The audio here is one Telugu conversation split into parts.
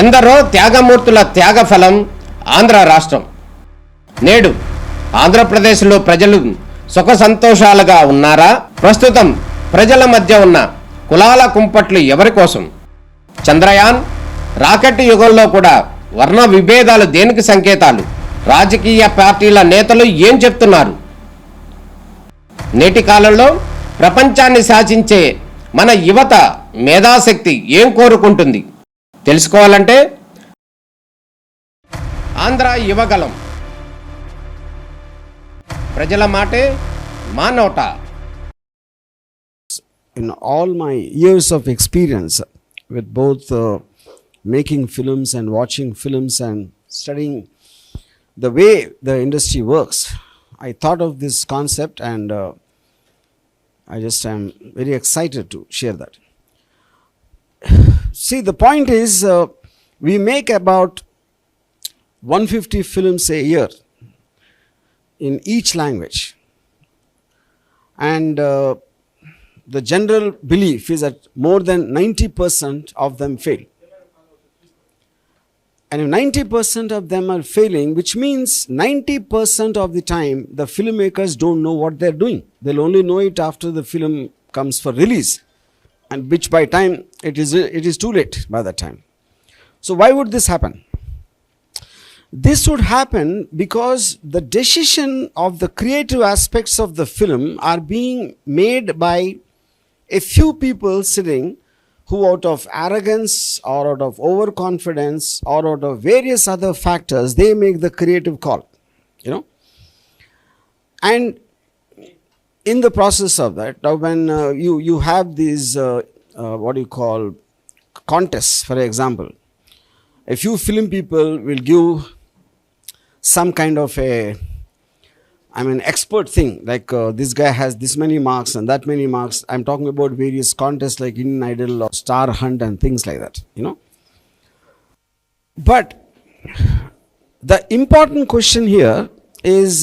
ఎందరో త్యాగమూర్తుల త్యాగఫలం ఆంధ్ర రాష్ట్రం. నేడు ఆంధ్రప్రదేశ్లో ప్రజలు సుఖ సంతోషాలుగా ఉన్నారా? ప్రస్తుతం ప్రజల మధ్య ఉన్న కులాల కుంపట్లు ఎవరి కోసం? చంద్రయాన్ రాకెట్ యుగంలో కూడా వర్ణ విభేదాలు దేనికి సంకేతాలు? రాజకీయ పార్టీల నేతలు ఏం చెప్తున్నారు? నేటి కాలంలో ప్రపంచాన్ని శాసించే మన యువత మేధాశక్తి ఏం కోరుకుంటుంది? తెలుసుకోవాలంటే ఆంధ్ర యువగలం, ప్రజల మాటే మా నోట. In all my years of experience with both making films and watching films and studying the way the industry works, I thought of this concept and I just am very excited to share that. See, the point is we make about 150 films a year in each language, and the general belief is that more than 90% of them fail. And if 90% of them are failing, which means 90% of the time the filmmakers don't know what they're doing. They'll only know it after the film comes for release, and which by time it is too late by that time. So why would this happen? This would happen because the decision of the creative aspects of the film are being made by a few people sitting who, out of arrogance or out of overconfidence or out of various other factors, they make the creative call, you know. And in the process of that, when you have these what do you call contests, for example, a few film people will give some kind of expert thing, like this guy has this many marks and that many marks. I'm talking about various contests like Indian Idol or Star Hunt and things like that, you know. But the important question here is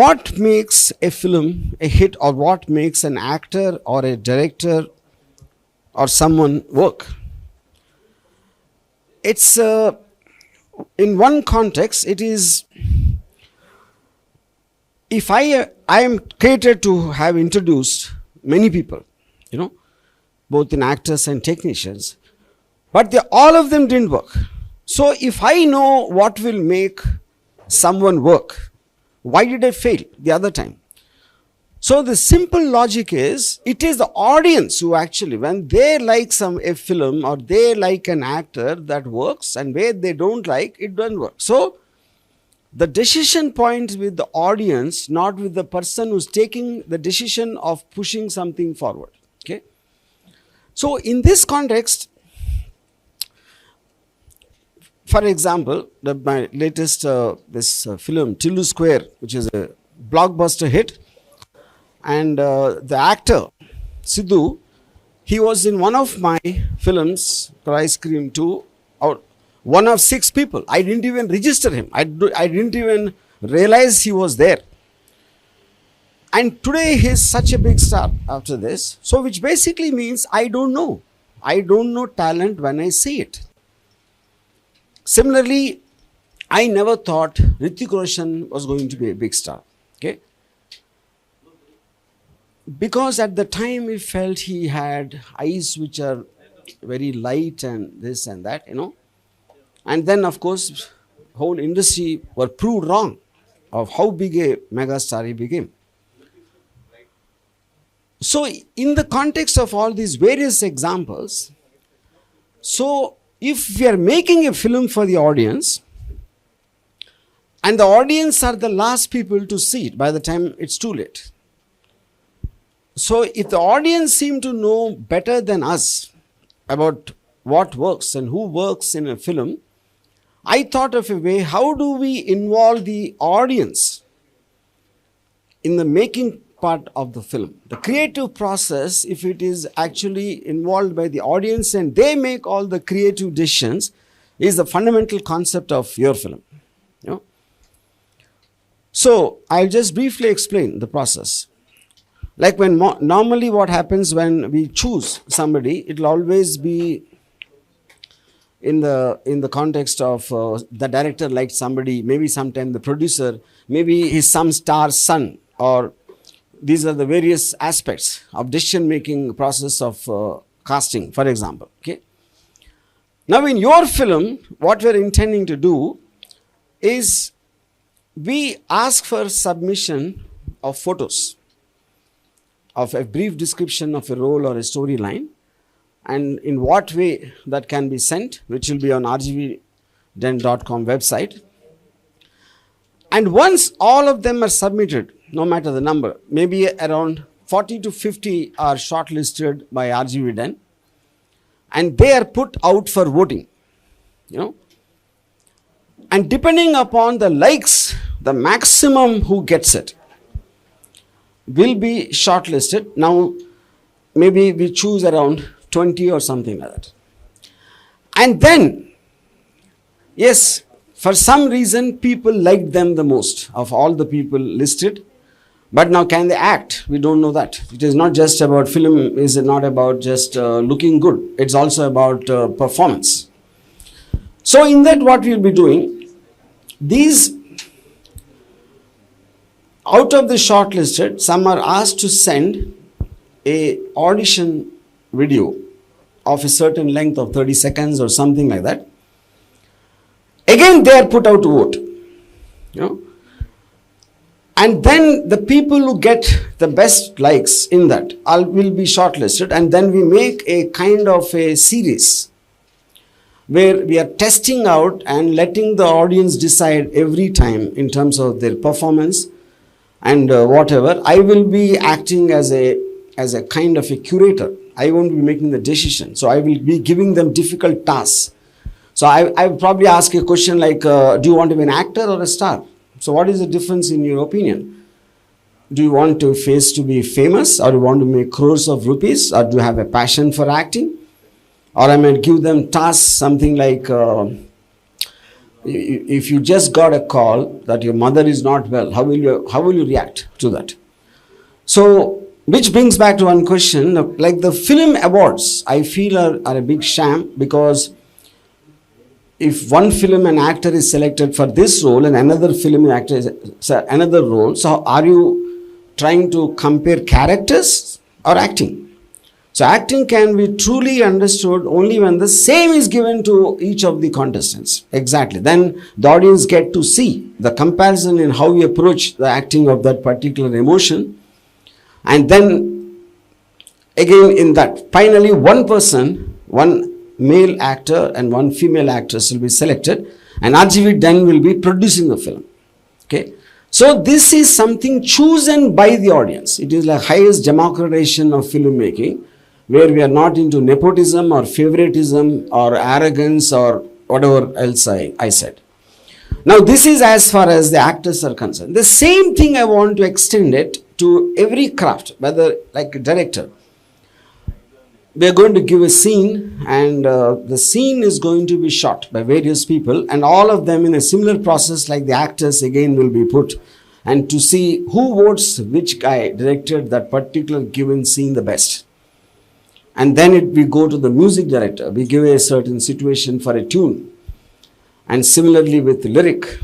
what makes a film a hit, or what makes an actor or a director or someone work? It's in one context, it is, if I am catered to have introduced many people, you know, both in actors and technicians, but all of them didn't work. So if I know what will make someone work, why did I fail the other time? So the simple logic is, it is the audience who actually, when they like a film or they like an actor, that works, and where they don't like, it doesn't work. So the decision point with the audience, not with the person who's taking the decision of pushing something forward. Okay. So in this context, for example, my latest film Tillu Square, which is a blockbuster hit, and the actor Sidhu, he was in one of my films, Ice Cream 2, or one of 6 people. I didn't even register him. I didn't even realize he was there. And today he's such a big star after this. So which basically means I don't know. I don't know talent when I see it. Similarly, I never thought Hrithik Roshan was going to be a big star. Okay. Because at the time we felt he had eyes which are very light and this and that, you know. And then of course whole industry were proved wrong of how big a megastar he became. So in the context of all these various examples, so if we are making a film for the audience, and the audience are the last people to see it by the time it's too late. So if the audience seem to know better than us about what works and who works in a film, I thought of a way, how do we involve the audience in the making part of the film? The creative process, if it is actually involved by the audience and they make all the creative decisions, is the fundamental concept of your film, you know. So I'll just briefly explain the process. Like when normally what happens when we choose somebody, it will always be in the context of the director liked somebody, maybe sometime the producer, maybe he's some star's son, or these are the various aspects of decision making process of casting, for example. Okay. Now in your film, what we're intending to do is we ask for submission of photos of a brief description of a role or a storyline, and in what way that can be sent, which will be on rgvden.com website. And once all of them are submitted, no matter the number, maybe around 40 to 50 are shortlisted by RGVden, and they are put out for voting, and depending upon the likes, the maximum who gets it will be shortlisted. Now, maybe we choose around 20 or something like that. And then, yes, for some reason, people liked them the most of all the people listed. But now, can they act? We don't know that. It is not just about film, is not about just looking good. It's also about performance. So in that, what we'll be doing, these out of the shortlisted, some are asked to send a audition video of a certain length of 30 seconds or something like that. Again, they are put out to vote. And then the people who get the best likes in that will be shortlisted, and then we make a kind of a series where we are testing out and letting the audience decide every time in terms of their performance and whatever. I will be acting as a kind of a curator. I won't be making the decision. So I will be giving them difficult tasks. So I will probably ask a question like, do you want to be an actor or a star? So what is the difference in your opinion? Do you want to be famous, or do you want to make crores of rupees, or do you have a passion for acting? Or I might give them tasks, something like, if you just got a call that your mother is not well, how will you react to that? So, which brings back to one question, like the film awards, I feel are a big sham, because if one film and actor is selected for this role and another film and actor is another role, so are you trying to compare characters or acting? So acting can be truly understood only when the same is given to each of the contestants. Exactly. Then the audience get to see the comparison in how we approach the acting of that particular emotion. And then again in that, finally one person, one male actor and one female actress will be selected, and RGVden will be producing the film. Okay. So this is something chosen by the audience. It is the highest democratization of filmmaking, where we are not into nepotism or favoritism or arrogance or whatever else I said. Now this is as far as the actors are concerned. The same thing I want to extend it to every craft, whether like a director. We are going to give a scene, and the scene is going to be shot by various people, and all of them in a similar process like the actors again will be put, and to see who votes which guy directed that particular given scene the best. And then we go to the music director. We give a certain situation for a tune. And similarly with lyric,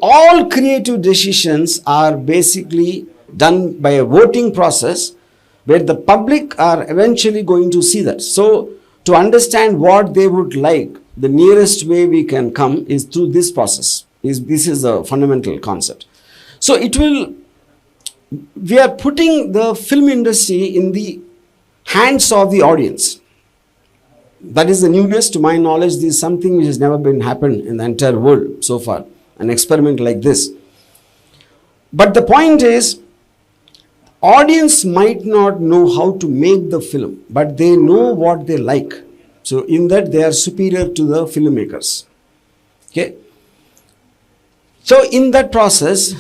all creative decisions are basically done by a voting process where the public are eventually going to see that. So to understand what they would like, the nearest way we can come is through this process. This is the fundamental concept. So we are putting the film industry in the hands of the audience. That is the newness to my knowledge. This is something which has never been happened in the entire world so far, an experiment like this. But the point is, audience might not know how to make the film, but they know what they like. So in that they are superior to the filmmakers. Okay. So in that process,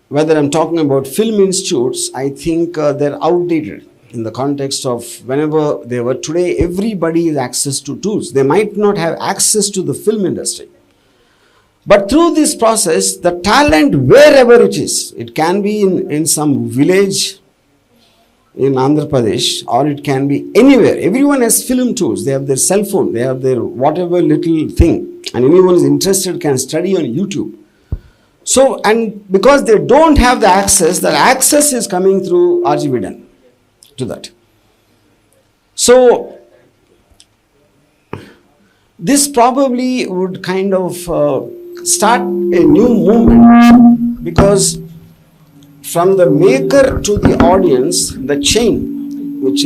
whether I'm talking about film institutes, I think they're outdated in the context of whenever they were. Today, everybody has access to tools. They might not have access to the film industry, But through this process, the talent, wherever it is, it can be in some village in Andhra Pradesh, or it can be anywhere. Everyone has film tools. They have their cell phone, they have their whatever little thing, and anyone is interested can study on YouTube. So, and because they don't have the access is coming through RGVDN to that. So, this probably would kind of start a new movement, because from the maker to the audience, the chain which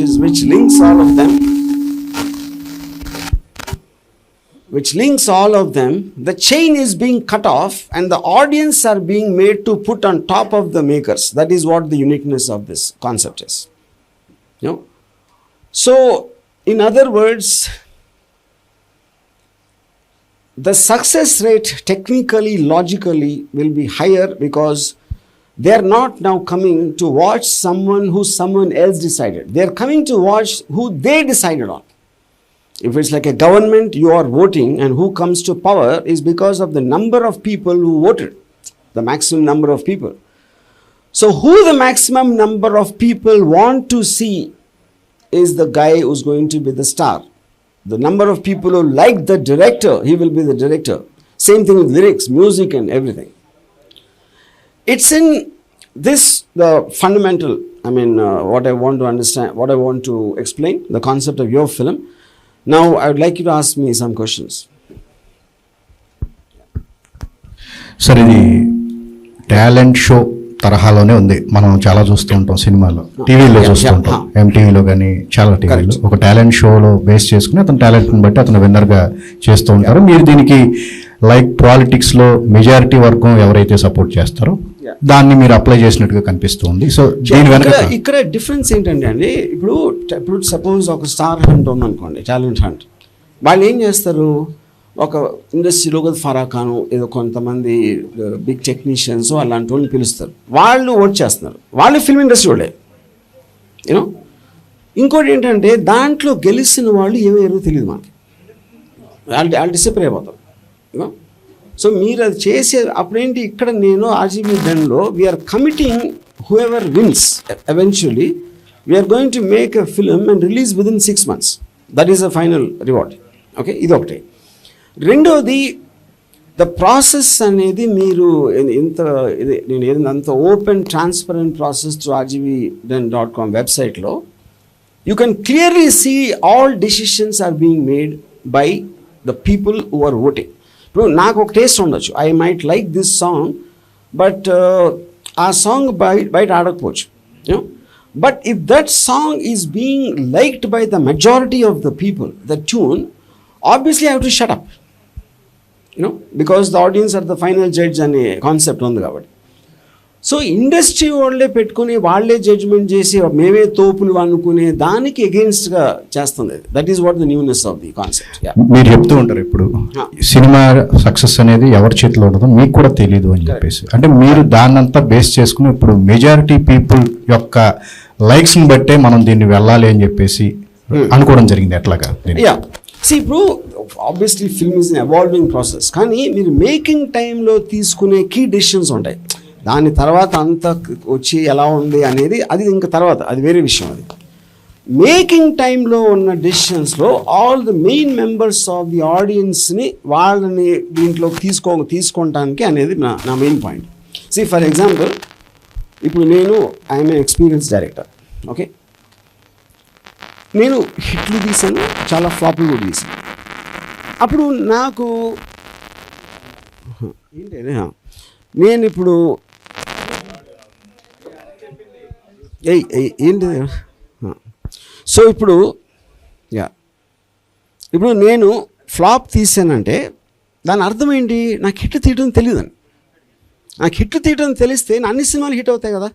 links all of them, the chain is being cut off, and the audience are being made to put on top of the makers. That is what the uniqueness of this concept is. You know? So, in other words, the success rate technically, logically will be higher, because they are not now coming to watch someone who someone else decided. They are coming to watch who they decided on. If it's like a government, you are voting, and who comes to power is because of the number of people who voted, the maximum number of people. So who the maximum number of people want to see is the guy who's going to be the star. The number of people who like the director, he will be the director. Same thing with lyrics, music and everything. It's in this, the fundamental, what I want to understand, what I want to explain, the concept of your film. Now, I would like you to ask me some questions. Sir, ఇది టాలెంట్ షో తరహాలోనే ఉంది. మనం చాలా చూస్తూ ఉంటాం సినిమాలో, టీవీలో చూస్తూ ఉంటాం, ఎంటీవీలో కానీ చాలా టీవీలో. ఒక టాలెంట్ షోలో బేస్ చేసుకుని అతని టాలెంట్ని బట్టి అతను విన్నర్గా చేస్తూ ఉంటారు. మీరు దీనికి లైక్ పాలిటిక్స్ లో మెజారిటీ వర్గం ఎవరైతే సపోర్ట్ చేస్తారో దాన్ని మీరు అప్లై చేసినట్టుగా కనిపిస్తుంది. సో దీని వెనక ఇక్కడ డిఫరెన్స్ ఏంటంటే అండి, ఇప్పుడు సపోజ్ ఒక స్టార్ హంట్ ఉందనుకోండి, టాలెంట్ హంట్. వాళ్ళు ఏం చేస్తారు, ఒక ఇండస్ట్రీలో ఫరా ఖాన్ ఏదో కొంతమంది బిగ్ టెక్నీషియన్స్ అలాంటి వాళ్ళని పిలుస్తారు, వాళ్ళు ఓట్ చేస్తున్నారు, వాళ్ళు ఫిల్మ్ ఇండస్ట్రీ వాళ్ళే. యూనో, ఇంకోటి ఏంటంటే దాంట్లో గెలిచిన వాళ్ళు ఏమయ్యారో తెలియదు మనకి, వాళ్ళు డిసప్పాయింట్ అయిపోతారు. యూనో, సో మీరు అది చేసే అప్పుడేంటి, ఇక్కడ నేను RGVDNలో we're committing whoever wins eventually we're going to make a film and release within 6 months. That is a final reward. Okay, ఇది ఒకటి. రెండోది, ద ప్రాసెస్ అనేది మీరు నేను ఏదైనా అంత open transparent process through RGVDN.com వెబ్సైట్లో you can clearly see all decisions are being made by the people who are voting. ఇప్పుడు నాకు ఒక టేస్ట్ ఉండొచ్చు, I might like this song, but ఆ సాంగ్ బయట ఆడకపోవచ్చు. You know, but if that song is being liked by the majority of the people, the tune, obviously I have to shut up, you know, because the audience are the final judge అనే కాన్సెప్ట్ ఉంది కాబట్టి. సో ఇండస్ట్రీ వాళ్ళే పెట్టుకుని వాళ్ళే జడ్జ్మెంట్ చేసి మేమే తోపులు అనుకునే దానికి అగెయిన్స్ట్గా చేస్తుంది. That is what the newness of the concept. మీరు చెప్తూ ఉంటారు ఇప్పుడు సినిమా సక్సెస్ అనేది ఎవరి చేతిలో ఉండదో మీకు కూడా తెలీదు అని చెప్పేసి, అంటే మీరు దాన్నంతా బేస్ చేసుకుని ఇప్పుడు మెజారిటీ పీపుల్ యొక్క లైక్స్ని బట్టే మనం దీన్ని వెళ్ళాలి అని చెప్పేసి అనుకోవడం జరిగింది. ఎట్లాగా? ఇప్పుడు obviously film is an evolving process, కానీ మీరు మేకింగ్ టైంలో తీసుకునే కీ డెసిషన్స్ ఉంటాయి. దాని తర్వాత అంతా వచ్చి ఎలా ఉంది అనేది అది ఇంకా తర్వాత, అది వేరే విషయం. అది మేకింగ్ టైంలో ఉన్న డెసిషన్స్లో all the main members of the ఆడియన్స్ని వాళ్ళని దీంట్లో తీసుకోవటానికి అనేది నా main point. See for example, ఇప్పుడు నేను I'm a experience director. Okay, నేను హిట్లు తీసాను, చాలా ఫ్లాపులు కూడా తీసాను. అప్పుడు నాకు ఏంటి, నేను ఇప్పుడు ఏంటి, సో ఇప్పుడు నేను ఫ్లాప్ తీసానంటే దాని అర్థం ఏంటి, నాకు హిట్ తీయడం తెలియదని. నాకు హిట్ తీయడం తెలిస్తే నా అన్ని సినిమాలు హిట్ అవుతాయి కదా.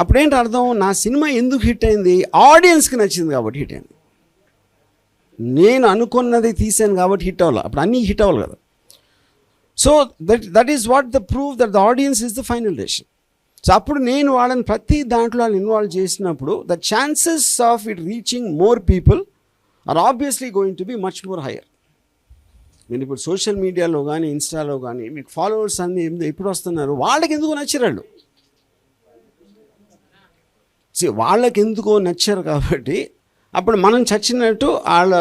అప్పుడేంటి అర్థం, నా సినిమా ఎందుకు హిట్ అయింది, ఆడియన్స్కి నచ్చింది కాబట్టి హిట్ అయింది. నేను అనుకున్నది తీసాను కాబట్టి హిట్ అవ్వాలి, అప్పుడు అన్నీ హిట్ అవ్వాలి కదా. So that is what the proof that the audience is the final decision. So అప్పుడు నేను వాళ్ళని ప్రతి దాంట్లో వాళ్ళని ఇన్వాల్వ్ చేసినప్పుడు the chances of it reaching more people are obviously going to be much more higher. మీరు ఇప్పుడు సోషల్ మీడియాలో కానీ ఇన్స్టాలో కానీ మీకు ఫాలోవర్స్ అన్ని ఎప్పుడు వస్తున్నారు, వాళ్ళకి ఎందుకు నచ్చరాళ్ళు, వాళ్ళకి ఎందుకో నచ్చారు కాబట్టి అప్పుడు మనం చచ్చినట్టు వాళ్ళ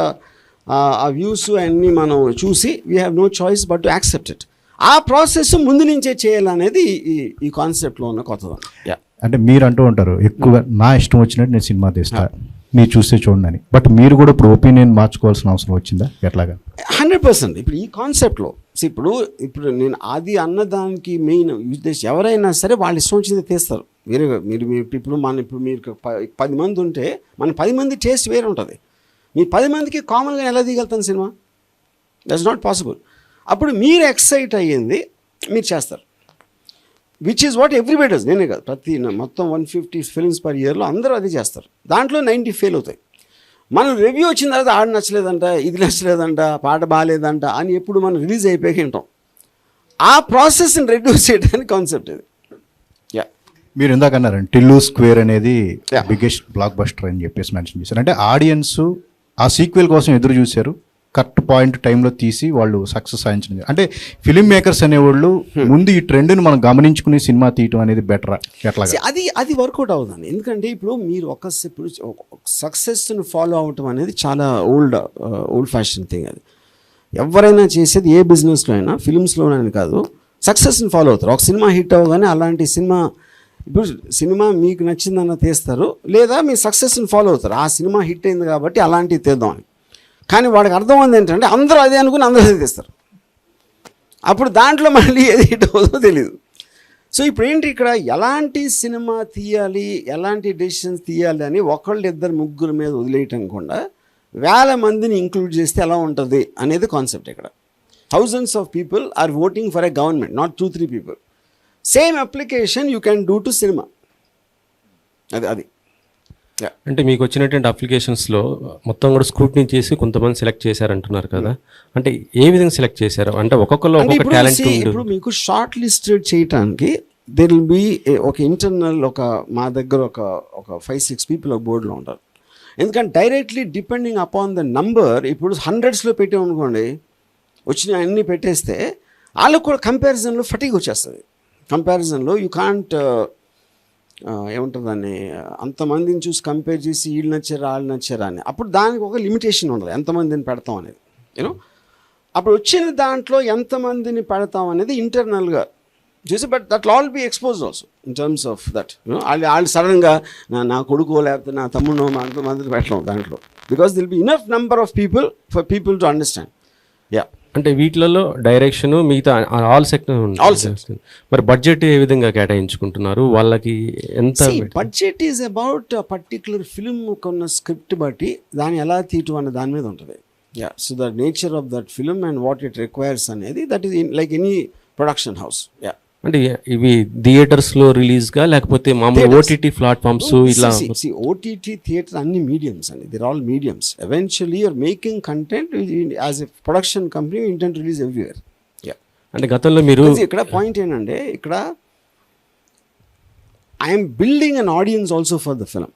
ఆ వ్యూస్ అన్నీ మనం చూసి we have no choice but to accept it. ఆ ప్రాసెస్ ముందు నుంచే చేయాలనేది ఈ కాన్సెప్ట్లో ఉన్న కొత్తదనం. అంటే మీరు అంటూ ఉంటారు ఎక్కువ నా ఇష్టం వచ్చినట్టు నేను సినిమా తీస్తా, మీరు చూస్తే చూడండి అని. బట్ మీరు కూడా ఇప్పుడు ఒపీనియన్ మార్చుకోవాల్సిన అవసరం వచ్చిందా ఎట్లాగా? 100%. ఇప్పుడు ఈ కాన్సెప్ట్లో ఇప్పుడు నేను అది అన్నదానికి మెయిన్ ఉద్దేశం, ఎవరైనా సరే వాళ్ళు ఇష్టం వచ్చింది తీస్తారు. మీరు ఇప్పుడు మీరు 10 మంది ఉంటే మన 10 మంది టేస్ట్ వేరే ఉంటుంది. మీ 10 మందికి కామన్గా ఎలా తీయగలుగుతాను సినిమా? That's not possible. అప్పుడు మీరు ఎక్సైట్ అయ్యింది మీరు చేస్తారు, which is what everybody does. నేనే కాదు, మొత్తం 150 ఫిల్మ్స్ పర్ ఇయర్లో అందరూ అది చేస్తారు. దాంట్లో 90 ఫెయిల్ అవుతాయి. మనం రివ్యూ వచ్చిన తర్వాత ఆడ నచ్చలేదంట, ఇది నచ్చలేదంట, పాట బాగాలేదంట అని ఎప్పుడు మనం రిలీజ్ అయిపోయి ఉంటాం. ఆ ప్రాసెస్ని రెడ్యూస్ చేయడానికి కాన్సెప్ట్ ఇది. మీరు ఇందాక అన్నారండి టిల్లు స్క్వేర్ అనేది బిగ్గెస్ట్ బ్లాక్ బస్టర్ అని చెప్పేసి మెన్షన్ చేశారు. అంటే ఆడియన్స్ ఆ సీక్వెల్ కోసం ఎదురు చూశారు, కరెక్ట్ పాయింట్ టైంలో తీసి వాళ్ళు సక్సెస్ సాధించడం. అంటే ఫిలిం మేకర్స్ అనేవాళ్ళు ముందు ఈ ట్రెండ్ని మనం గమనించుకుని సినిమా తీయటం అనేది బెటరా ఎట్లా? అది వర్కౌట్ అవుతుంది. ఎందుకంటే ఇప్పుడు మీరు ఇప్పుడు సక్సెస్ని ఫాలో అవటం అనేది చాలా ఓల్డ్ ఫ్యాషన్ థింగ్. అది ఎవరైనా చేసేది ఏ బిజినెస్లో అయినా, ఫిలిమ్స్లోనైనా కాదు, సక్సెస్ని ఫాలో అవుతారు. ఒక సినిమా హిట్ అవ్వగానే అలాంటి ఇప్పుడు సినిమా మీకు నచ్చిందన్న తీస్తారు, లేదా మీ సక్సెస్ని ఫాలో అవుతారు. ఆ సినిమా హిట్ అయింది కాబట్టి అలాంటివి తీద్దామని. కానీ వాడికి అర్థమైంది ఏంటంటే అందరూ అదే అనుకుని అందరూ అదే తీస్తారు. అప్పుడు దాంట్లో మళ్ళీ ఏది హిట్ అవుతుందో తెలియదు. సో ఇప్పుడు ఏంటి, ఇక్కడ ఎలాంటి సినిమా తీయాలి, ఎలాంటి డెసిషన్స్ తీయాలి అని ఒకళ్ళు ఇద్దరు ముగ్గురు మీద వదిలేయటం కూడా 1000 మందిని ఇంక్లూడ్ చేస్తే ఎలా ఉంటుంది అనేది కాన్సెప్ట్. ఇక్కడ thousands of people are voting for a government, not 2-3 people. Same application you can do to cinema. అది అంటే మీకు వచ్చినటువంటి అప్లికేషన్స్లో మొత్తం కూడా స్క్రూటినీ చేసి కొంతమంది సెలెక్ట్ చేశారంటున్నారు కదా, అంటే ఏ విధంగా సెలెక్ట్ చేశారు? అంటే ఒక్కొక్కరు ఒక్కొక్క టాలెంట్. ఇప్పుడు మీకు షార్ట్ లిస్టెడ్ చేయడానికి దెర్ విల్ బీ ఒక ఇంటర్నల్ మా దగ్గర ఒక 5-6 పీపుల్ ఒక బోర్డులో ఉంటారు. ఎందుకంటే directly depending upon the number, ఇప్పుడు 100స్లో పెట్టామనుకోండి, వచ్చిన అన్నీ పెట్టేస్తే వాళ్ళకు కూడా కంపారిజన్లో ఫటీగ్ వచ్చేస్తుంది. కంపారిజన్లో యూ కాంట్ ఏముంటుంది దాన్ని, అంతమందిని చూసి కంపేర్ చేసి వీళ్ళు నచ్చారా వాళ్ళు నచ్చారా అని. అప్పుడు దానికి ఒక లిమిటేషన్ ఉండదు ఎంతమందిని పెడతాం అనేది. యూనో అప్పుడు వచ్చిన దాంట్లో ఎంతమందిని పెడతాం అనేది ఇంటర్నల్గా చూసి, but that all be expose also in terms of that. వాళ్ళు సడన్గా నా కొడుకో లేకపోతే నా తమ్ముడో మా అంతమందిని పెట్టడం దాంట్లో, because there'll be enough number of people for people to understand. అంటే వీటిలలో డైరెక్షన్ మిగతా ఆల్ సెక్టర్ మరి బడ్జెట్ ఏ విధంగా కేటాయించుకుంటున్నారు? వాళ్ళకి ఎంత budget is about particular film కొన్న స్క్రిప్ట్ బట్టి దాన్ని ఎలా తీయటం అనే దాని మీద ఉంటుంది. So the nature of that film and what it requires అనేది, that is like any production house. అంటే ఇవి థియేటర్స్లో రిలీజ్గా లేకపోతే మామూలు ఓటీటీ ప్లాట్ఫామ్స్ ఇలా? ఓటీటీ థియేటర్ అన్ని మీడియమ్స్ అండి, there all mediums. Eventually you're making content as a production company, you intent release everywhere. అంటే గతంలో మీరు ఇక్కడ పాయింట్ ఏంటంటే, ఇక్కడ I'm building an audience also for the film.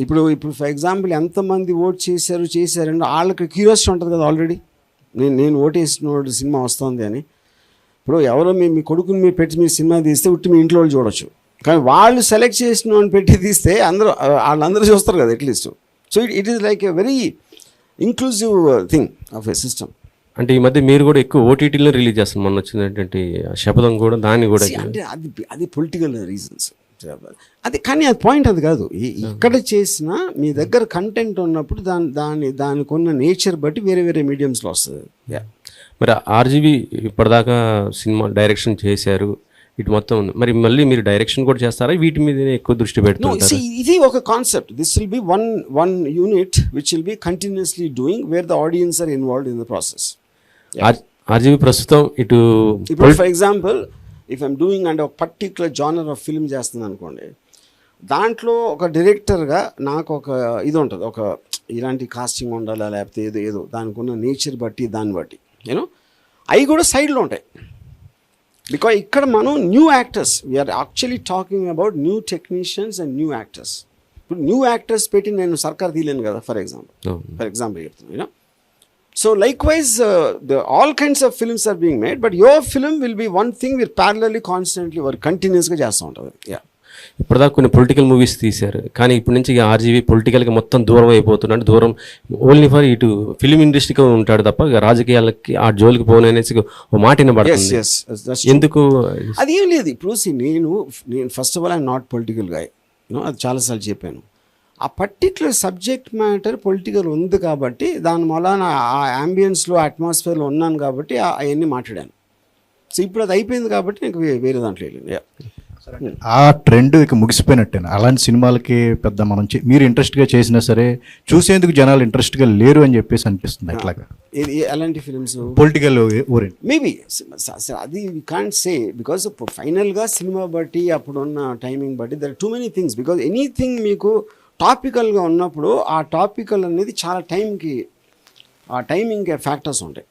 ఇప్పుడు ఫర్ ఎగ్జాంపుల్ ఎంతమంది ఓట్ చేశారంటే వాళ్ళకి క్యూరియాసిటీ ఉంటుంది కదా ఆల్రెడీ, నేను ఓటేసిన సినిమా వస్తుంది అని. ఇప్పుడు ఎవరో మీ కొడుకుని మీరు పెట్టి మీరు సినిమా తీస్తే ఉట్టి మీ ఇంట్లో వాళ్ళు చూడొచ్చు, కానీ వాళ్ళు సెలెక్ట్ చేసిన అని పెట్టి తీస్తే వాళ్ళందరూ చూస్తారు కదా at least. So it is like a very inclusive thing of a system. అంటే ఈ మధ్య మీరు కూడా ఎక్కువ ఓటీటీలో రిలీజ్ చేస్తారు. మొన్న వచ్చినటువంటి శపథం కూడా దాన్ని కూడా అంటే అది పొలిటికల్ రీజన్స్ అది, కానీ అది పాయింట్ అది కాదు. ఇక్కడ చేసిన మీ దగ్గర కంటెంట్ ఉన్నప్పుడు దానికి ఉన్న నేచర్ బట్టి వేరే వేరే మీడియంస్లో వస్తుంది. మరి ఆర్జీవి ఇప్పటిదాకా సినిమా డైరెక్షన్ చేశారు, ఇటు మొత్తం ఉంది. మరి మళ్ళీ మీరు డైరెక్షన్ కూడా చేస్తారా? వీటి మీద ఎక్కువ దృష్టి పెడుతున్నారు? ఇది ఒక concept. This will be one unit which will be continuously doing where the audience are involved in the process. RGV ప్రస్తుతం ఇప్పుడు for example if I'm doing అంటే ఒక పర్టిక్యులర్ జానర్ ఆఫ్ ఫిల్మ్ చేస్తుంది అనుకోండి, దాంట్లో ఒక డైరెక్టర్గా నాకు ఒక ఇది ఉంటుంది, ఒక ఇలాంటి కాస్టింగ్ ఉండాలా లేకపోతే ఏదో దానికి ఉన్న నేచర్ బట్టి దాన్ని బట్టి యూనో అవి కూడా సైడ్లో ఉంటాయి. బికాజ్ ఇక్కడ మనం new actors, we're actually talking about new technicians and new actors. ఇప్పుడు న్యూ యాక్టర్స్ పెట్టి నేను సర్కార్ తీయలేను కదా, ఫర్ ఎగ్జాంపుల్ చెప్తున్నాను. You know So likewise, all kinds of films are being made, but your film will be one thing will parallelly, constantly or continuously చేస్తూ ఉంటుంది. Yeah. ఇప్పటిదాకా కొన్ని పొలిటికల్ మూవీస్ తీశారు, కానీ ఇప్పటి నుంచి ఇక ఆర్జీవీ పొలిటికల్గా మొత్తం దూరం అయిపోతున్నాడు. దూరం ఓన్లీ ఫర్ ఇటు ఫిలిం ఇండస్ట్రీకి ఉంటాడు తప్ప ఇక రాజకీయాలకి ఆ జోలికి పోననేసి ఒక మాట వినబడుతుంది. Yes, that's ఎందుకు? అది ఏం లేదు. ఇప్పుడు నేను first of all I'm not political guy, అది చాలాసార్లు చెప్పాను. ఆ పర్టిక్యులర్ సబ్జెక్ట్ మ్యాటర్ పొలిటికల్ ఉంది కాబట్టి దాని వలన ఆ యాంబియన్స్లో అట్మాస్ఫియర్లో ఉన్నాను కాబట్టి అవన్నీ మాట్లాడాను. సో ఇప్పుడు అది అయిపోయింది కాబట్టి నాకు వేరే దాంట్లో వెళ్ళింది. ఆ ట్రెండ్ ఇక ముగిసిపోయినట్టే. అలాంటి సినిమాలకి పెద్ద మనం మీరు ఇంట్రెస్ట్గా చేసినా సరే చూసేందుకు జనాలు ఇంట్రెస్ట్గా లేరు అని చెప్పేసి అనిపిస్తుంది. ఎట్లాగా అలాంటి ఫిలిమ్స్ పొలిటికల్ ఓరియంట్ మేబీ అది వీ కాంట్ సే, బికాస్ ఫైనల్గా సినిమా బట్టి అప్పుడున్న టైమింగ్ బట్టి there too many things. Because anything మీకు టాపికల్గా ఉన్నప్పుడు ఆ టాపికల్ అనేది చాలా ఆ టైమింగ్ ఫ్యాక్టర్స్ ఉంటాయి.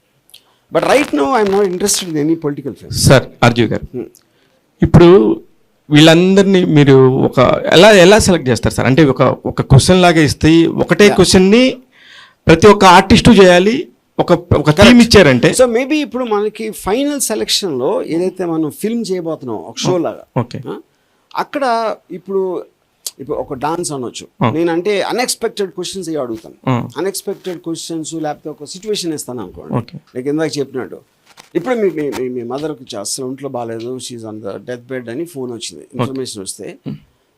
But right now I'm not interested in any political film. Sir RGV గారు, ఇప్పుడు వీళ్ళందరినీ మీరు ఎలా సెలెక్ట్ చేస్తారు సార్? అంటే ఒక క్వశ్చన్ లాగా ఇస్తే ఒకటే క్వశ్చన్ని ప్రతి ఒక్క ఆర్టిస్టు చేయాలి, ఒక థీమ్ ఇచ్చారంటే. సో మేబీ ఇప్పుడు మనకి ఫైనల్ సెలెక్షన్లో ఏదైతే మనం ఫిల్మ్ చేయబోతున్నాం ఒక షో లాగా, ఓకే, అక్కడ ఇప్పుడు ఒక డాన్స్ అనొచ్చు. నేనంటే అన్ఎక్స్పెక్టెడ్ క్వశ్చన్స్ అడుగుతాను. అన్ఎక్స్పెక్టెడ్ క్వశ్చన్స్ లేకపోతే ఒక సిచ్యువేషన్ ఇస్తాను అనుకోండి. లైక్ ఇందాక చెప్పినట్టు, ఇప్పుడు మీ మదర్కి అసలు ఒంట్లో బాగాలేదు, she's on the death bed అని ఫోన్ వచ్చింది, ఇన్ఫర్మేషన్ వస్తే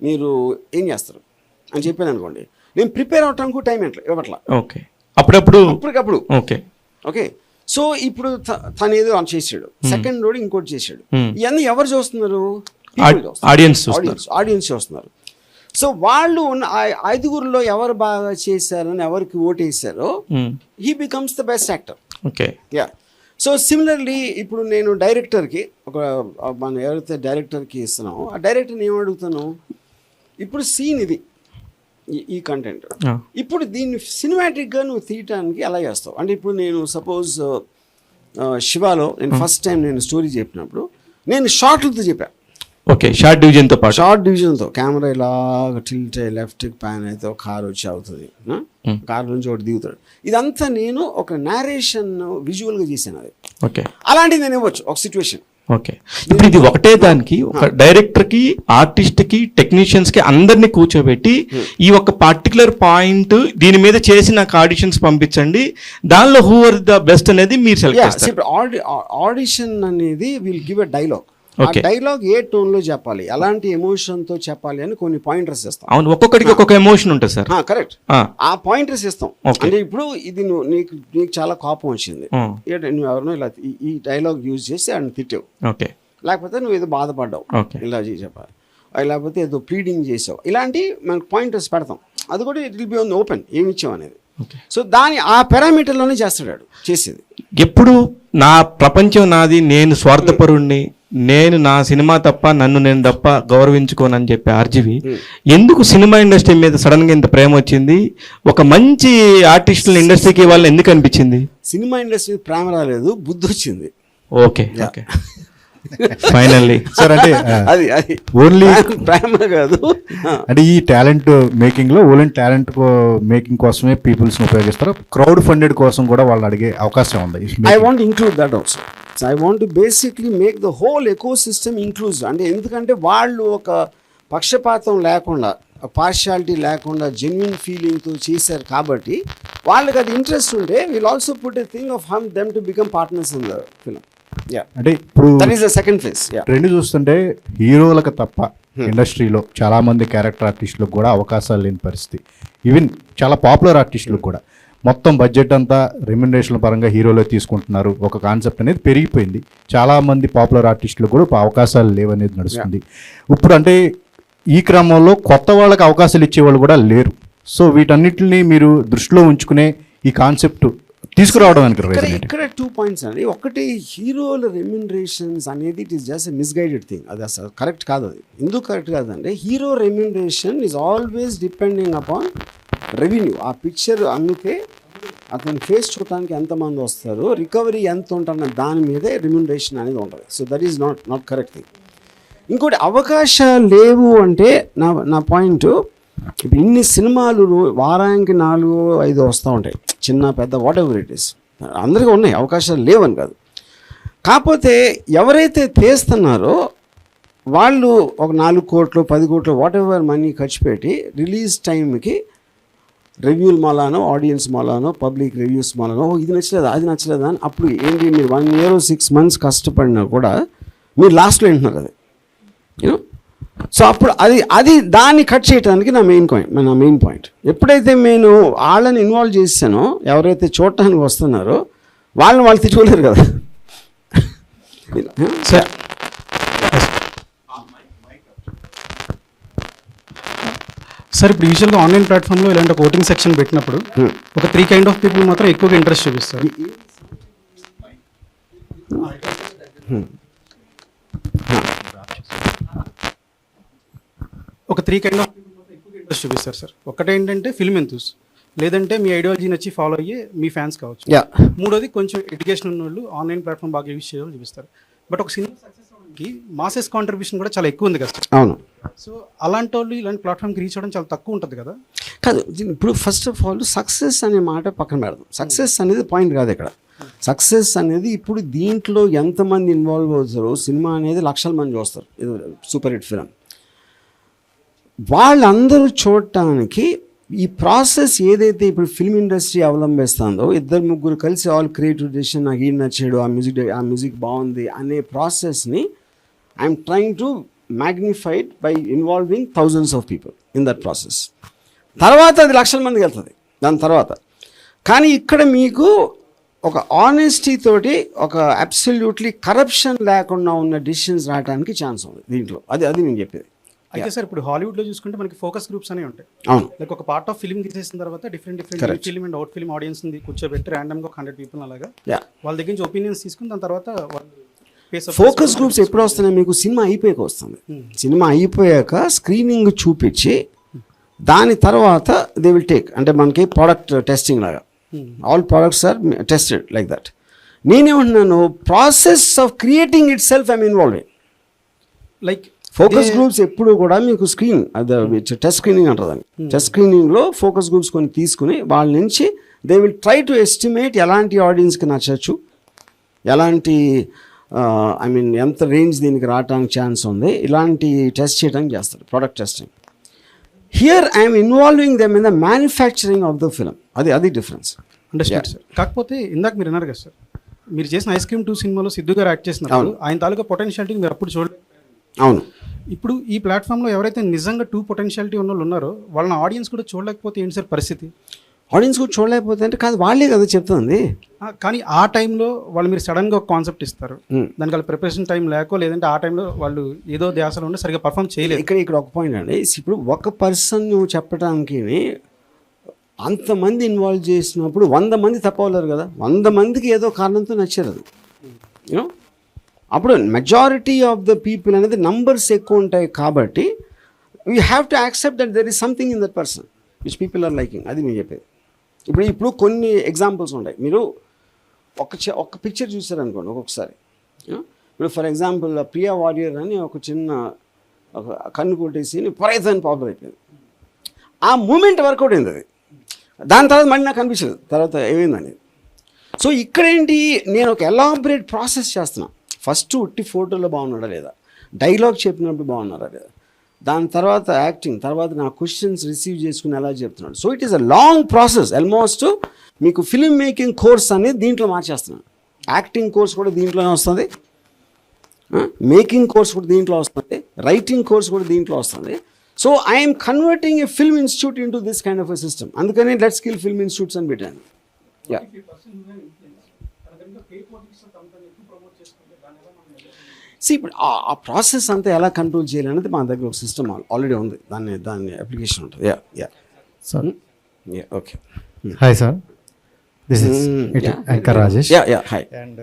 మీరు ఏం చేస్తారు అని చెప్పాను అనుకోండి. నేను ప్రిపేర్ అవటానికి టైం ఇవ్వట్లా. ఓకే, అప్పుడప్పుడు ఓకే ఓకే. సో ఇప్పుడు తను ఏదో ఆన్ చేసాడు, సెకండ్ రోడ్ ఇంకోటి చేశాడు. ఇవన్నీ ఎవరు చూస్తున్నారు? ఆడియన్స్ చూస్తున్నారు. సో వాళ్ళు ఉన్న 5గురిలో ఎవరు బాగా చేశారని ఎవరికి ఓటేసారో he becomes the best actor. Okay, yeah. So similarly ఇప్పుడు నేను డైరెక్టర్కి మనం ఎవరైతే డైరెక్టర్కి ఇస్తున్నామో ఆ డైరెక్టర్ని ఏం అడుగుతాను, ఇప్పుడు సీన్ ఇది ఈ కంటెంట్, ఇప్పుడు దీన్ని సినిమాటిక్గా నువ్వు తీయటానికి ఎలా చేస్తావు అంటే, ఇప్పుడు నేను సపోజ్ శివాలో నేను ఫస్ట్ టైం నేను స్టోరీ చెప్పినప్పుడు నేను షార్ట్లతో చెప్పాను. ఓకే, షార్ట్ డివిజన్తో కెమెరా ఇలాగ టిల్ట్ అయ్యి లెఫ్ట్ ప్యాన్ అయితే ఒక కార్ వచ్చి అవుతుంది, కార్ నుంచి ఒకటి దిగుతాడు. ఇదంతా నేను ఒక నేరేషన్ విజువల్గా చేశాను. అది ఓకే, అలాంటిది నేను ఇవ్వచ్చు ఒక సిచ్యువేషన్. ఓకే, ఇప్పుడు ఇది ఒకటే దానికి ఒక డైరెక్టర్కి, ఆర్టిస్ట్కి, టెక్నీషియన్స్కి అందరినీ కూర్చోబెట్టి ఈ ఒక పర్టికులర్ పాయింట్ దీని మీద చేసి నాకు ఆడిషన్స్ పంపించండి, దానిలో హూ ఆర్ ద బెస్ట్ అనేది మీరు సెలెక్ట్ చేస్తారు. ఆడిషన్ అనేది విల్ గివ్ ఎ డైలాగ్. ఆ డైలాగ్ ఏ టోన్ లో చెప్పాలి, ఎలాంటి ఎమోషన్ తో చెప్పాలి అని కొన్ని పాయింటర్స్ ఇస్తాం. అవును, ఒక్కొక్కడికి ఒక్కొక్క ఎమోషన్ ఉంటుంది సార్. కరెక్ట్, ఆ పాయింటర్స్ ఇస్తాం. అంటే ఇప్పుడు ఇది నీకు చాలా కోపం వచ్చింది, నువ్వు ఎవరినో ఇలా ఈ డైలాగ్ యూజ్ చేసి ఆయన తిట్టావు, ఓకే, లేకపోతే నువ్వు ఏదో బాధపడ్డావు ఇలా చెప్పాలి, లేకపోతే ఏదో ప్లీడింగ్ చేసావు, ఇలాంటి మనకు పాయింటర్స్ పెడతాం. అది కూడా it will be on open ఏమి ఇచ్చావు అనేది. సో ఆ పారామీటర్లోనే చేస్తాడు చేసేది. ఎప్పుడు నా ప్రపంచం నాది, నేను స్వార్థపరుణ్ణి, నేను నా సినిమా తప్ప నన్ను నేను తప్ప గౌరవించుకోనని చెప్పి ఆర్జీవి ఎందుకు సినిమా ఇండస్ట్రీ మీద సడన్ గా ఇంత ప్రేమ వచ్చింది? ఒక మంచి ఆర్టిస్టుల ఇండస్ట్రీకి వాళ్ళు ఎందుకు అనిపించింది? సినిమా ఇండస్ట్రీ ప్రేమ రాలేదు, బుద్ధి వచ్చింది. ఓకే ఓకే, ఫైనల్లీ సార్ అంటే అది ఓన్లీ ప్రేమ కాదు, అంటే ఈ టాలెంట్ మేకింగ్ లో ఓన్లీ టాలెంట్ మేకింగ్ కోసమే పీపుల్స్ ఉపయోగిస్తారు. క్రౌడ్ ఫండెడ్ కోసం కూడా వాళ్ళు అడిగే అవకాశం ఉంది. I want include that also. So I want to basically make the whole eco system inclusive. అంటే ఎందుకంటే వాళ్ళు ఒక పక్షపాతం లేకుండా, పార్షియాలిటీ లేకుండా జెన్యున్ ఫీలింగ్తో చేశారు కాబట్టి వాళ్ళకి అది ఇంట్రెస్ట్ ఉంటే will also put a thing of hmm them to become partners in the film. అంటే ఇప్పుడు that is the second phase. Trend చూస్తుంటే హీరోలకు తప్ప ఇండస్ట్రీలో చాలా మంది క్యారెక్టర్ ఆర్టిస్టులకు కూడా అవకాశాలు లేని పరిస్థితి. ఈవెన్ చాలా పాపులర్ ఆర్టిస్టులకు కూడా మొత్తం బడ్జెట్ అంతా రెమ్యునరేషన్ పరంగా హీరోలో తీసుకుంటున్నారు. ఒక కాన్సెప్ట్ అనేది పెరిగిపోయింది. చాలా మంది పాపులర్ ఆర్టిస్టులకు కూడా అవకాశాలు లేవనేది నడుస్తుంది ఇప్పుడు. అంటే ఈ క్రమంలో కొత్త వాళ్ళకి అవకాశాలు ఇచ్చేవాళ్ళు కూడా లేరు. సో వీటన్నిటిని మీరు దృష్టిలో ఉంచుకునే ఈ కాన్సెప్ట్ తీసుకురావడం ఇక్కడ 2 పాయింట్స్ అండి. ఒకటి, హీరోల రెమ్యునరేషన్స్ అనేది it is just a misguided thing. అది అసలు కరెక్ట్ కాదు. అది ఎందుకు కరెక్ట్ కాదంటే hero remuneration is always depending upon revenue. ఆ పిక్చర్ అమ్మితే అతని ఫేస్ చూడటానికి ఎంతమంది వస్తారు, రికవరీ ఎంత ఉంటుందన్న దాని మీదే రెమ్యునరేషన్ అనేది ఉంటుంది. So that is not correct thing. ఇంకోటి, అవకాశాలు లేవు అంటే నా పాయింట్, ఇప్పుడు ఇన్ని సినిమాలు వారానికి 4-5 వస్తూ ఉంటాయి, చిన్న పెద్ద వాట్ ఎవర్ ఇట్ ఈస్. అందరికీ ఉన్నాయి, అవకాశాలు లేవని కాదు. కాకపోతే ఎవరైతే తీస్తున్నారో వాళ్ళు ఒక 4 కోట్లు 10 కోట్లు వాట్ ఎవర్ మనీ ఖర్చు పెట్టి రిలీజ్ టైంకి రివ్యూల మూలానో ఆడియన్స్ మూలానో పబ్లిక్ రివ్యూస్ మూలానో ఇది నచ్చలేదా అది నచ్చలేదా అని అప్పుడు ఏంటి మీరు 1 year 6 months కష్టపడినా కూడా మీరు లాస్ట్లో వింటున్నారు అది యూనో. సో అప్పుడు అది దాన్ని కట్ చేయడానికి నా మెయిన్ పాయింట్. ఎప్పుడైతే నేను వాళ్ళని ఇన్వాల్వ్ చేశానో, ఎవరైతే చూడటానికి వస్తున్నారో వాళ్ళు తెచ్చుకోలేరు కదా. సార్ సార్ ఇప్పుడు యూజువల్గా ఆన్లైన్ ప్లాట్ఫామ్లో ఇలాంటి ఒక ఓటింగ్ సెక్షన్ పెట్టినప్పుడు ఒక 3 kind of పీపుల్ మాత్రం ఎక్కువగా ఇంట్రెస్ట్ చూపిస్తారు. ఒక 3 kind of పీపుల్ మాత్రం ఎక్కువగా ఇంట్రెస్ట్ చూపిస్తారు సార్. ఒకటేంటంటే ఫిల్మ్ ఎంతూస్, లేదంటే మీ ఐడియాలజీ నచ్చి ఫాలో అయ్యే మీ ఫ్యాన్స్ కావచ్చు. మూడోది కొంచెం ఎడ్యుకేషన్ ఉన్న వాళ్ళు ఆన్లైన్ ప్లాట్ఫామ్ బాగా యూజ్ చేయాలని చూపిస్తారు. బట్ ఒక సినిమా సక్సెస్ అవ్వడానికి మాసెస్ కాంట్రిబ్యూషన్ కూడా చాలా ఎక్కువ ఉంది కదా సార్. అవును. సో అలాంటి వాళ్ళు ఇలాంటి ప్లాట్ఫామ్కి రీచ్ అవ్వడం చాలా తక్కువ ఉంటుంది కదా. కాదు, ఇప్పుడు ఫస్ట్ ఆఫ్ ఆల్ సక్సెస్ అనే మాట పక్కన పెడదాం. సక్సెస్ అనేది పాయింట్ కాదు ఇక్కడ. సక్సెస్ అనేది ఇప్పుడు దీంట్లో ఎంతమంది ఇన్వాల్వ్ అవుతారో, సినిమా అనేది లక్షల మంది చూస్తారు, ఇది సూపర్ హిట్ ఫిల్మ్, వాళ్ళందరూ చూడటానికి ఈ ప్రాసెస్ ఏదైతే ఇప్పుడు ఫిల్మ్ ఇండస్ట్రీ అవలంబిస్తుందో, 2-3 కలిసి ఆల్ క్రియేటివ్ డెసిషన్, నాకు ఈ నచ్చాడు, ఆ మ్యూజిక్ బాగుంది అనే ప్రాసెస్ని I'm trying to magnified by involving thousands of people in that process. తర్వాత అది లక్షల మందికి వెళ్తుంది దాని తర్వాత. కానీ ఇక్కడ మీకు ఒక ఆనెస్టీ తోటి, ఒక అబ్సల్యూట్లీ కరప్షన్ లేకుండా ఉన్న డిసిషన్స్ రావడానికి ఛాన్స్ ఉంది దీంట్లో. అది నేను చెప్పేది. అయితే సార్ ఇప్పుడు హాలీవుడ్లో చూసుకుంటే మనకి ఫోకస్ గ్రూప్స్ అనేవి ఉంటాయి. అవును. లైక్ ఒక పార్ట్ ఆఫ్ ఫిల్మ్ తీసేసిన తర్వాత different film and out film audience కూర్చోబెట్టి ర్యాండమ్గా 100 people అలాగా వాళ్ళ దగ్గర నుంచి ఒపీనియన్స్ తీసుకుని దాని తర్వాత ఫోకస్ గ్రూప్స్ ఎప్పుడు వస్తున్నాయి మీకు? సినిమా అయిపోయాక వస్తుంది. సినిమా అయిపోయాక స్క్రీనింగ్ చూపించి దాని తర్వాత దే విల్ టేక్, అంటే మనకి ప్రోడక్ట్ టెస్టింగ్ లాగా, all products are tested like that. నేనేమంటున్నాను, process of creating itself I'm involving. Like focus groups ఎప్పుడు కూడా మీకు స్క్రీన్ టెస్ట్ స్క్రీనింగ్ అంటారు. టెస్ట్ స్క్రీనింగ్లో ఫోకస్ గ్రూప్స్ కొన్ని తీసుకుని వాళ్ళ నుంచి they will try to estimate ఎలాంటి ఆడియన్స్కి నచ్చచ్చు, ఎలాంటి ఎంత రేంజ్ దీనికి రావడానికి ఛాన్స్ ఉంది, ఇలాంటి టెస్ట్ చేయడానికి చేస్తారు, product testing. Here I'm involving them in the manufacturing of the film. అది డిఫరెన్స్. Understand sir. కాకపోతే ఇందాక మీరు అన్నారు కదా సార్, మీరు చేసిన ఐస్ క్రీమ్ 2 సినిమాలో సిద్ధు గారు యాక్ట్ చేసినప్పుడు ఆయన తాలూకా పొటెన్షియాలిటీని మీరు అప్పుడు చూడలేదు. అవును. ఇప్పుడు ఈ ప్లాట్ఫామ్లో ఎవరైతే నిజంగా 2 పొటెన్షియాలిటీ ఉన్న వాళ్ళు ఉన్నారో వాళ్ళని ఆడియన్స్ కూడా చూడలేకపోతే ఏంటి సార్ పరిస్థితి? ఆడియన్స్ కూడా చూడలేకపోతే అంటే కాదు, వాళ్ళే కదా చెప్తుంది. కానీ ఆ టైంలో వాళ్ళు మీరు సడన్గా ఒక కాన్సెప్ట్ ఇస్తారు, దానికి వాళ్ళ ప్రిపరేషన్ టైం లేకో, లేదంటే ఆ టైంలో వాళ్ళు ఏదో ధ్యాసలో ఉండి సరిగ్గా పర్ఫామ్ చేయలేదు. ఇక్కడ ఒక పాయింట్ అండి, ఇప్పుడు ఒక పర్సన్ చెప్పడానికి అంతమంది ఇన్వాల్వ్ చేసినప్పుడు 100 మంది తప్పవలేరు కదా. 100 మందికి ఏదో కారణంతో నచ్చారు అది, యూనో. అప్పుడు మెజారిటీ ఆఫ్ ద పీపుల్ అనేది నంబర్స్ ఎక్కువ ఉంటాయి కాబట్టి we have to accept that there is something in that person which people are liking. అది నేను చెప్పేది. ఇప్పుడు కొన్ని ఎగ్జాంపుల్స్ ఉంటాయి. మీరు ఒక పిక్చర్ చూసారనుకోండి ఒక్కొక్కసారి. ఇప్పుడు ఫర్ ఎగ్జాంపుల్ ప్రియా వారియర్ అని ఒక చిన్న కన్ను కొట్టేసి విపరీతమైన పాపులర్ అయిపోయింది. ఆ మూమెంట్ వర్కౌట్ అయింది అది. దాని తర్వాత మళ్ళీ నాకు అనిపించలేదు తర్వాత ఏమైందని. సో ఇక్కడేంటి, నేను ఒక ఎలాబరేట్ ప్రాసెస్ చేస్తున్నాను. ఫస్ట్ ఉట్టి ఫోటోలో బాగున్నాడా లేదా, డైలాగ్ చెప్పినప్పుడు బాగున్నారా లేదా, దాని తర్వాత యాక్టింగ్, తర్వాత నా క్వశ్చన్స్ రిసీవ్ చేసుకుని ఎలా చెప్తున్నాడు. So it is a long process. Almost మీకు ఫిల్మ్ మేకింగ్ కోర్స్ అనేది దీంట్లో మార్చేస్తున్నాను. యాక్టింగ్ కోర్స్ కూడా దీంట్లోనే వస్తుంది, మేకింగ్ కోర్స్ కూడా దీంట్లో వస్తుంది, రైటింగ్ కోర్స్ కూడా దీంట్లో వస్తుంది. So I'm converting a film institute into this kind of a system. అందుకని లెట్స్ స్కిల్ ఫిల్మ్ ఇన్స్టిట్యూట్స్ అని పెట్టాను. యా. ఇప్పుడు ఆ ప్రాసెస్ అంతా ఎలా కంట్రోల్ చేయాలనేది మా దగ్గర ఒక సిస్టమ్ ఆల్రెడీ ఉంది, దాన్ని అప్లికేషన్ ఉంటుంది. Yeah sir. Okay. Hi sir, this is anchor Rajesh. Hi. And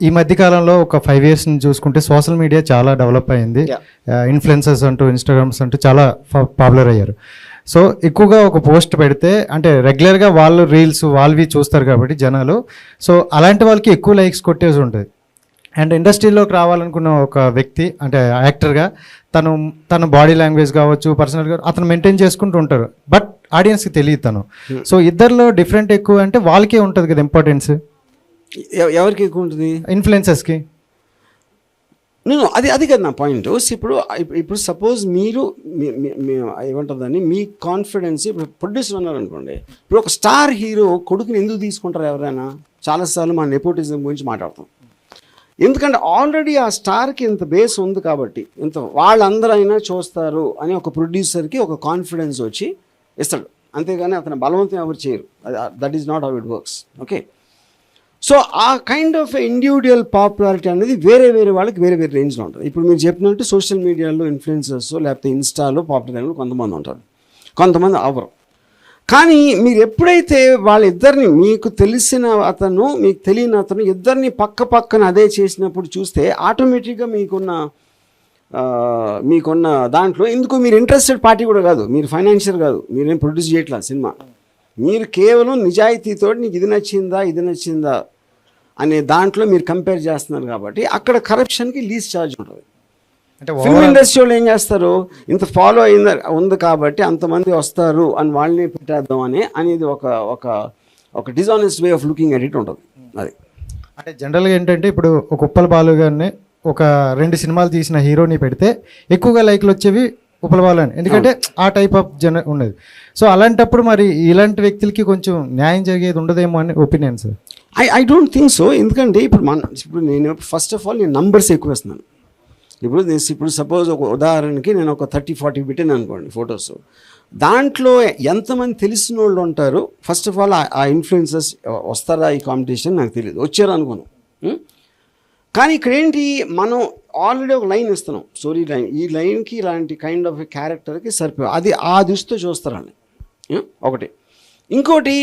ఈ మధ్య కాలంలో ఒక 5 years నుంచి చూసుకుంటే సోషల్ మీడియా చాలా డెవలప్ అయింది. ఇన్ఫ్లుయెన్సర్స్ అంటూ, ఇన్స్టాగ్రామ్స్ అంటూ చాలా పాపులర్ అయ్యారు. సో ఎక్కువగా ఒక పోస్ట్ పెడితే అంటే రెగ్యులర్గా వాళ్ళు రీల్స్ వాళ్ళవి చూస్తారు కాబట్టి జనాలు, సో అలాంటి వాళ్ళకి ఎక్కువ లైక్స్ కొట్టేసి ఉంటుంది. అండ్ ఇండస్ట్రీలోకి రావాలనుకున్న ఒక వ్యక్తి అంటే యాక్టర్గా తన బాడీ లాంగ్వేజ్ కావచ్చు, పర్సనల్గా అతను మెయింటైన్ చేసుకుంటూ ఉంటారు, బట్ ఆడియన్స్కి తెలియదు తను. సో ఇద్దరిలో డిఫరెంట్ ఎక్కువ అంటే వాళ్ళకే ఉంటుంది కదా ఇంపార్టెన్స్. ఎవరికి ఎక్కువ ఉంటుంది? ఇన్ఫ్లుయెన్సర్స్కి. నేను అది కదా నా పాయింట్. ఇప్పుడు సపోజ్ మీరు ఏమంటుందని మీ కాన్ఫిడెన్స్, ఇప్పుడు ప్రొడ్యూసర్ ఉన్నారనుకోండి, ఇప్పుడు ఒక స్టార్ హీరో కొడుకుని ఎందుకు తీసుకుంటారు ఎవరైనా? చాలాసార్లు మన నెపోటిజం గురించి మాట్లాడతాం. ఎందుకంటే ఆల్రెడీ ఆ స్టార్కి ఇంత బేస్ ఉంది కాబట్టి ఇంత వాళ్ళందరూ అయినా చూస్తారు అని ఒక ప్రొడ్యూసర్కి ఒక కాన్ఫిడెన్స్ వచ్చి ఇస్తాడు. అంతేగాని అతను బలవంతం ఎవరు చేయరు. That is not how it works. Okay, so ఆ కైండ్ ఆఫ్ ఇండివిజువల్ పాపులారిటీ అనేది వేరే వాళ్ళకి వేరే రేంజ్లో ఉంటుంది. ఇప్పుడు మీరు చెప్పినట్టు సోషల్ మీడియాలో ఇన్ఫ్లుయెన్సర్స్ లేకపోతే ఇన్స్టాలో పాపులర్ కొంతమంది ఉంటారు, కొంతమంది అవరు. కానీ మీరు ఎప్పుడైతే వాళ్ళిద్దరిని, మీకు తెలిసిన అతను మీకు తెలియని అతను ఇద్దరిని పక్కన అదే చేసినప్పుడు చూస్తే ఆటోమేటిక్గా మీకున్న దాంట్లో ఎందుకు మీరు ఇంట్రెస్టెడ్ పార్టీ కూడా కాదు, మీరు ఫైనాన్షియల్ కాదు, మీరేం ప్రొడ్యూస్ చేయట్లా సినిమా, మీరు కేవలం నిజాయితీతో నీకు ఇది నచ్చిందా అనే దాంట్లో మీరు కంపేర్ చేస్తున్నారు. కాబట్టి అక్కడ కరప్షన్కి లీజ్ ఛార్జ్ ఉంటుంది. అంటే ఫిల్మ్ ఇండస్ట్రీ వాళ్ళు ఏం చేస్తారు, ఇంత ఫాలో ఉంది కాబట్టి అంతమంది వస్తారు అని వాళ్ళని పెట్టేద్దాం అనేది ఒక dishonest way of looking at it ఉంటుంది. అది అంటే జనరల్గా ఏంటంటే ఇప్పుడు ఒక ఉప్పల బాలు గారిని ఒక 2 సినిమాలు తీసిన హీరోని పెడితే ఎక్కువగా లైక్లు వచ్చేవి ఉప్పల బాలు అని, ఎందుకంటే ఆ టైప్ ఆఫ్ ఉన్నది. సో అలాంటప్పుడు మరి ఇలాంటి వ్యక్తులకి కొంచెం న్యాయం జరిగేది ఉండదేమో అని opinion sir. I don't think so. ఎందుకంటే ఇప్పుడు నేను ఫస్ట్ ఆఫ్ ఆల్ నేను నంబర్స్ ఎక్కువ వేస్తున్నాను. ఇప్పుడు సపోజ్ ఒక ఉదాహరణకి నేను ఒక 30-40 పెట్టాను అనుకోండి ఫొటోస్, దాంట్లో ఎంతమంది తెలిసిన వాళ్ళు ఉంటారు. ఫస్ట్ ఆఫ్ ఆల్ ఆ ఇన్ఫ్లుయెన్సర్స్ వస్తారా ఈ కాంపిటీషన్ నాకు తెలియదు, వచ్చారు అనుకోను. కానీ ఇక్కడ ఏంటి, మనం ఆల్రెడీ ఒక లైన్ ఇస్తున్నాం, స్టోరీ లైన్, ఈ లైన్కి ఇలాంటి కైండ్ ఆఫ్ క్యారెక్టర్కి సరిపోయి అది ఆ దృష్టితో చూస్తారని ఒకటి. ఇంకోటి,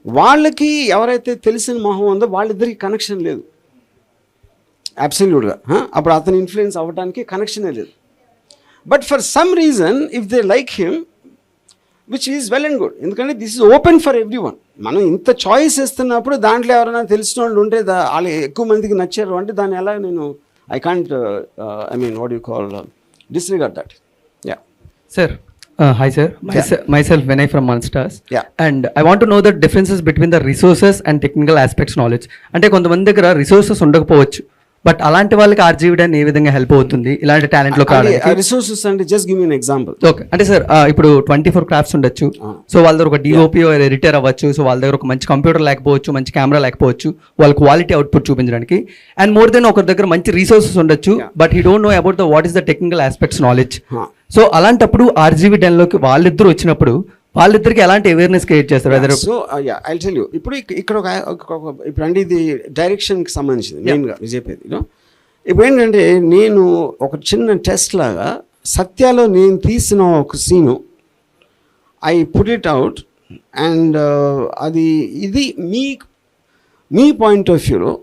వాళ్ళకి ఎవరైతే తెలిసిన మొహం ఉందో వాళ్ళిద్దరికి కనెక్షన్ లేదు అబ్సల్యూట్గా. అప్పుడు అతను ఇన్ఫ్లుయెన్స్ అవ్వడానికి కనెక్షనే లేదు. But for some reason if they like him which is well and good, ఎందుకంటే this is open for everyone. మనం ఇంత చాయిస్ ఇస్తున్నప్పుడు దాంట్లో ఎవరైనా తెలిసిన వాళ్ళు ఉంటే వాళ్ళు ఎక్కువ మందికి నచ్చారు అంటే దాన్ని ఎలా నేను I can't what you call disregard that. Yeah sir. Hi sir, myself Vinay from Monsters. Yeah. And I want to know the differences between the resources and technical aspects knowledge. అంటే కొంతమంది దగ్గర రిసోర్సెస్ ఉండకపోవచ్చు, బట్ అలాంటి వాళ్ళకి ఆర్జీవిడన్ ఏ విధంగా హెల్ప్ అవుతుంది ఇలాంటి టాలెంట్లో కావడానికి? రిసోర్సెస్ అంటే just give me an example. Okay, అంటే సార్ ఇప్పుడు 24 క్రాఫ్ట్స్ ఉండొచ్చు. సో వాళ్ళ దగ్గర ఒక డిఓపి ఎడిటర్ అవ్వచ్చు. సో వాళ్ళ దగ్గర ఒక మంచి కంప్యూటర్ లేకపోవచ్చు, మంచి కెమెరా లేకపోవచ్చు, వాళ్ళ క్వాలిటీ అవుట్పుట్ చూపించడానికి. అండ్ మోర్ దెన్ ఒకరి దగ్గర మంచి రిసోర్సెస్ ఉండొచ్చు, but he don't know about the what is the technical aspects knowledge. So అలాంటప్పుడు ఆర్జీవిడన్లోకి వాళ్ళిద్దరు వచ్చినప్పుడు వాళ్ళిద్దరికి ఎలాంటి అవేర్నెస్ క్రియేట్ చేస్తారు? సో ఐ టెల్ యూ, ఇప్పుడు ఇక్కడ ఇప్పుడు అంటే ఇది డైరెక్షన్కి సంబంధించింది మెయిన్గా చెప్పేది. ఇప్పుడు ఏంటంటే నేను ఒక చిన్న టెస్ట్ లాగా సత్యాలో నేను తీసిన ఒక scene I put it out and అది ఇది మీ పాయింట్ ఆఫ్ వ్యూలో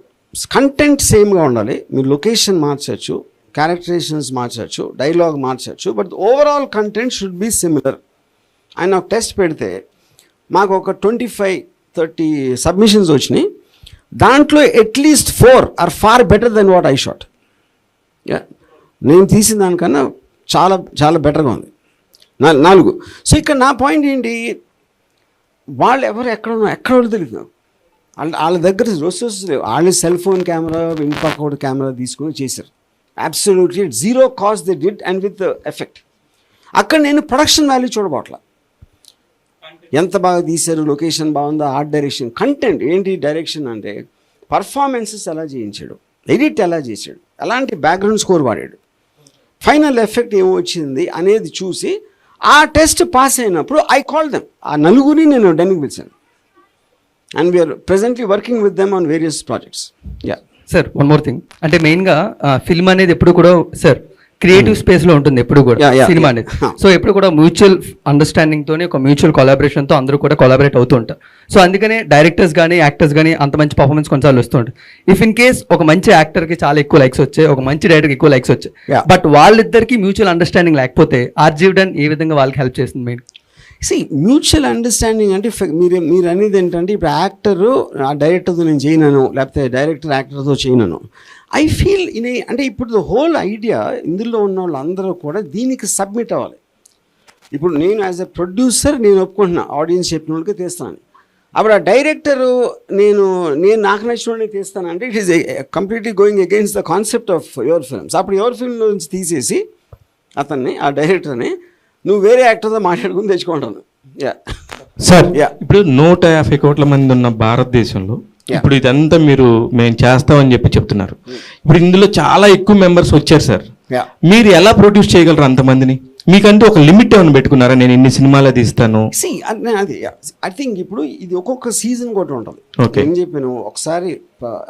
కంటెంట్ సేమ్గా ఉండాలి. మీరు లొకేషన్ మార్చచ్చు, క్యారెక్టరైజేషన్స్ మార్చచ్చు, డైలాగ్ మార్చచ్చు, but overall content should be similar. ఆయన ఒక టెస్ట్ పెడితే మాకు ఒక 25-30 సబ్మిషన్స్ వచ్చినాయి. దాంట్లో at least 4 are far better than what I shot. నేను తీసిన దానికన్నా చాలా చాలా బెటర్గా ఉంది 4. సో ఇక్కడ నా పాయింట్ ఏంటి, వాళ్ళు ఎవరు ఎక్కడ తెలియదు, వాళ్ళ దగ్గర రిసోర్సెస్ లేవు. వాళ్ళు సెల్ ఫోన్ కెమెరా, ఇంకొక కెమెరా తీసుకొని చేశారు. Absolutely 0 cost they did and with effect. అక్కడ నేను ప్రొడక్షన్ వాల్యూ చూడబోట్లా, ఎంత బాగా తీశారు, లొకేషన్ బాగుందా, ఆర్ట్ డైరెక్షన్, కంటెంట్ ఏంటి, డైరెక్షన్ అంటే పర్ఫార్మెన్సెస్ ఎలా చేయించాడు, ఎడిట్ ఎలా చేశాడు, ఎలాంటి బ్యాక్గ్రౌండ్ స్కోర్ వాడాడు, ఫైనల్ ఎఫెక్ట్ ఏమొచ్చింది అనేది చూసి ఆ టెస్ట్ పాస్ అయినప్పుడు ఐ కాల్ దెమ్. ఆ 4 నేను డెన్కి పిలిచాను and we're presently working with them on various projects. Yeah sir, one more thing, అంటే మెయిన్గా ఫిల్మ్ అనేది ఎప్పుడు కూడా సార్ క్రియేటివ్ స్పేస్లో ఉంటుంది ఎప్పుడు కూడా సినిమా అనేది. సో ఎప్పుడు కూడా మ్యూచువల్ అండర్స్టాండింగ్తో, ఒక మ్యూచువల్ కొలాబరేషన్తో అందరూ కూడా కొలాబరేట్ అవుతూ ఉంటారు. సో అందుకనే డైరెక్టర్స్ కానీ యాక్టర్స్ కానీ అంత మంచి పర్ఫార్మెన్స్ కొన్నిసార్లు వస్తుంటారు. ఇఫ్ ఇన్ కేస్ ఒక మంచి యాక్టర్కి చాలా ఎక్కువ లైక్స్ వచ్చాయి, ఒక మంచి డైరెక్టర్కి ఎక్కువ లైక్స్ వచ్చాయి, బట్ వాళ్ళిద్దరికి మ్యూచువల్ అండర్స్టాండింగ్ లేకపోతే ఆర్జీవిడన్ ఏ విధంగా వాళ్ళకి హెల్ప్ చేస్తుంది మెయిన్? మ్యూచువల్ అండర్స్టాండింగ్ అంటే మీరు అనేది ఏంటంటే ఇప్పుడు యాక్టరు ఆ డైరెక్టర్తో నేను చేయను, లేకపోతే డైరెక్టర్ యాక్టర్తో చేయను. ఐ ఫీల్ అంటే ఇప్పుడు ద హోల్ ఐడియా ఇందులో ఉన్న వాళ్ళందరూ కూడా దీనికి సబ్మిట్ అవ్వాలి. ఇప్పుడు నేను యాజ్ ఎ ప్రొడ్యూసర్ నేను ఒప్పుకుంటున్నా, ఆడియన్స్ చెప్పిన వాళ్ళకి తీస్తాను. అప్పుడు ఆ డైరెక్టరు నేను నాకు నచ్చినోడిని తీస్తానంటే it is completely going against the concept of your films. అప్పుడు యువర్ ఫిల్మ్ నుంచి తీసేసి అతన్ని, ఆ డైరెక్టర్ని, నువ్వు వేరే యాక్టర్తో మాట్లాడుకుని తెచ్చుకుంటాను. సార్ ఇప్పుడు 150 కోట్ల మంది ఉన్న భారతదేశంలో ఇప్పుడు ఇదంతా మేము చేస్తామని చెప్తున్నారు. ఇప్పుడు ఇందులో చాలా ఎక్కువ మెంబర్స్ వచ్చారు సార్. మీరు ఎలా ప్రొడ్యూస్ చేయగలరు అంతమందిని? మీకంటూ ఒక లిమిట్ ఏమైనా పెట్టుకున్నారా? నేను ఇన్ని సినిమాలు తీస్తాను. అది ఐ థింక్ ఇప్పుడు ఇది ఒక్కొక్క సీజన్ కూడా ఉంటుంది. ఏం చెప్పాను, ఒకసారి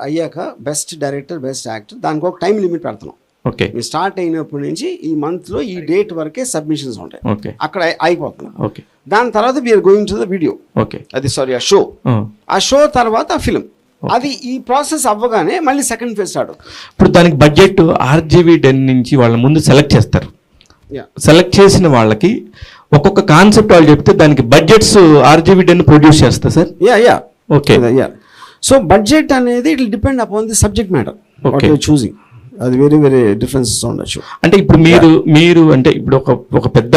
అయ్యాక బెస్ట్ డైరెక్టర్, బెస్ట్ యాక్టర్, దానికి ఒక టైం లిమిట్ పెడుతున్నాం. ఓకే, స్టార్ట్ అయినప్పటి నుంచి ఈ మంత్లో ఈ డేట్ వరకే సబ్మిషన్స్ ఉంటాయి. ఓకే, అక్కడ అయిపోతుంది. ఓకే, దాని తర్వాత we're going to the video. Okay, అది సారీ ఆ షో. ఆ షో తర్వాత ఆ ఫిల్మ్. అది ఈ ప్రాసెస్ అవ్వగానే మళ్ళీ సెకండ్ ఫేజ్ స్టార్ట్ అవుతుంది. ఇప్పుడు దానికి బడ్జెట్ RGV10 నుంచి వాళ్ళ ముందు సెలెక్ట్ చేస్తారు. సెలెక్ట్ చేసిన వాళ్ళకి ఒక్కొక్క కాన్సెప్ట్ వాళ్ళు చెప్తే దానికి బడ్జెట్స్ RGV10 ప్రొడ్యూస్ చేస్తా సార్. ఓకే, సో బడ్జెట్ అనేది it will depend upon the subject matter what you choosing. అది వేరే వేరే డిఫరెన్సెస్ ఉండొచ్చు. అంటే ఇప్పుడు మీరు అంటే ఇప్పుడు ఒక పెద్ద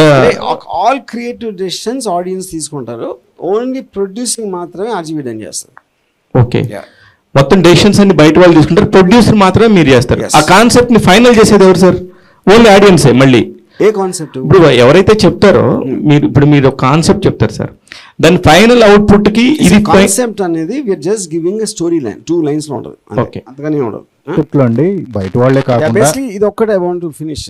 ఆల్ క్రియేటివ్ డెసిషన్స్ ఆడియన్స్ తీసుకుంటారు. ఓన్లీ ప్రొడ్యూసింగ్ మాత్రమే RGV10 చేస్తారు. ఓకే, మొత్తం డెసిషన్స్ అన్ని బయట వాళ్ళు తీసుకుంటారు, ప్రొడ్యూసర్ మాత్రమే మీరు చేస్తారు. ఆ కాన్సెప్ట్ ని ఫైనల్ చేసేది ఎవరు సార్? ఓన్లీ ఆడియన్సే. మళ్ళీ ఏ కాన్సెప్ట్ ఇప్పుడు ఎవరైతే చెప్తారో మీరు ఒక కాన్సెప్ట్ చెప్తారు సార్, దాని ఫైనల్ అవుట్పుట్ కి ఇది కాన్సెప్ట్ అనేది we're just giving a story line 2 lines లో ఉంటుంది. ఓకే, అంతగానే ఉండదు. అండి బయట వాళ్ళే కాకుండా బేసిక్లీ ఇది ఒక్కటే I want to finish.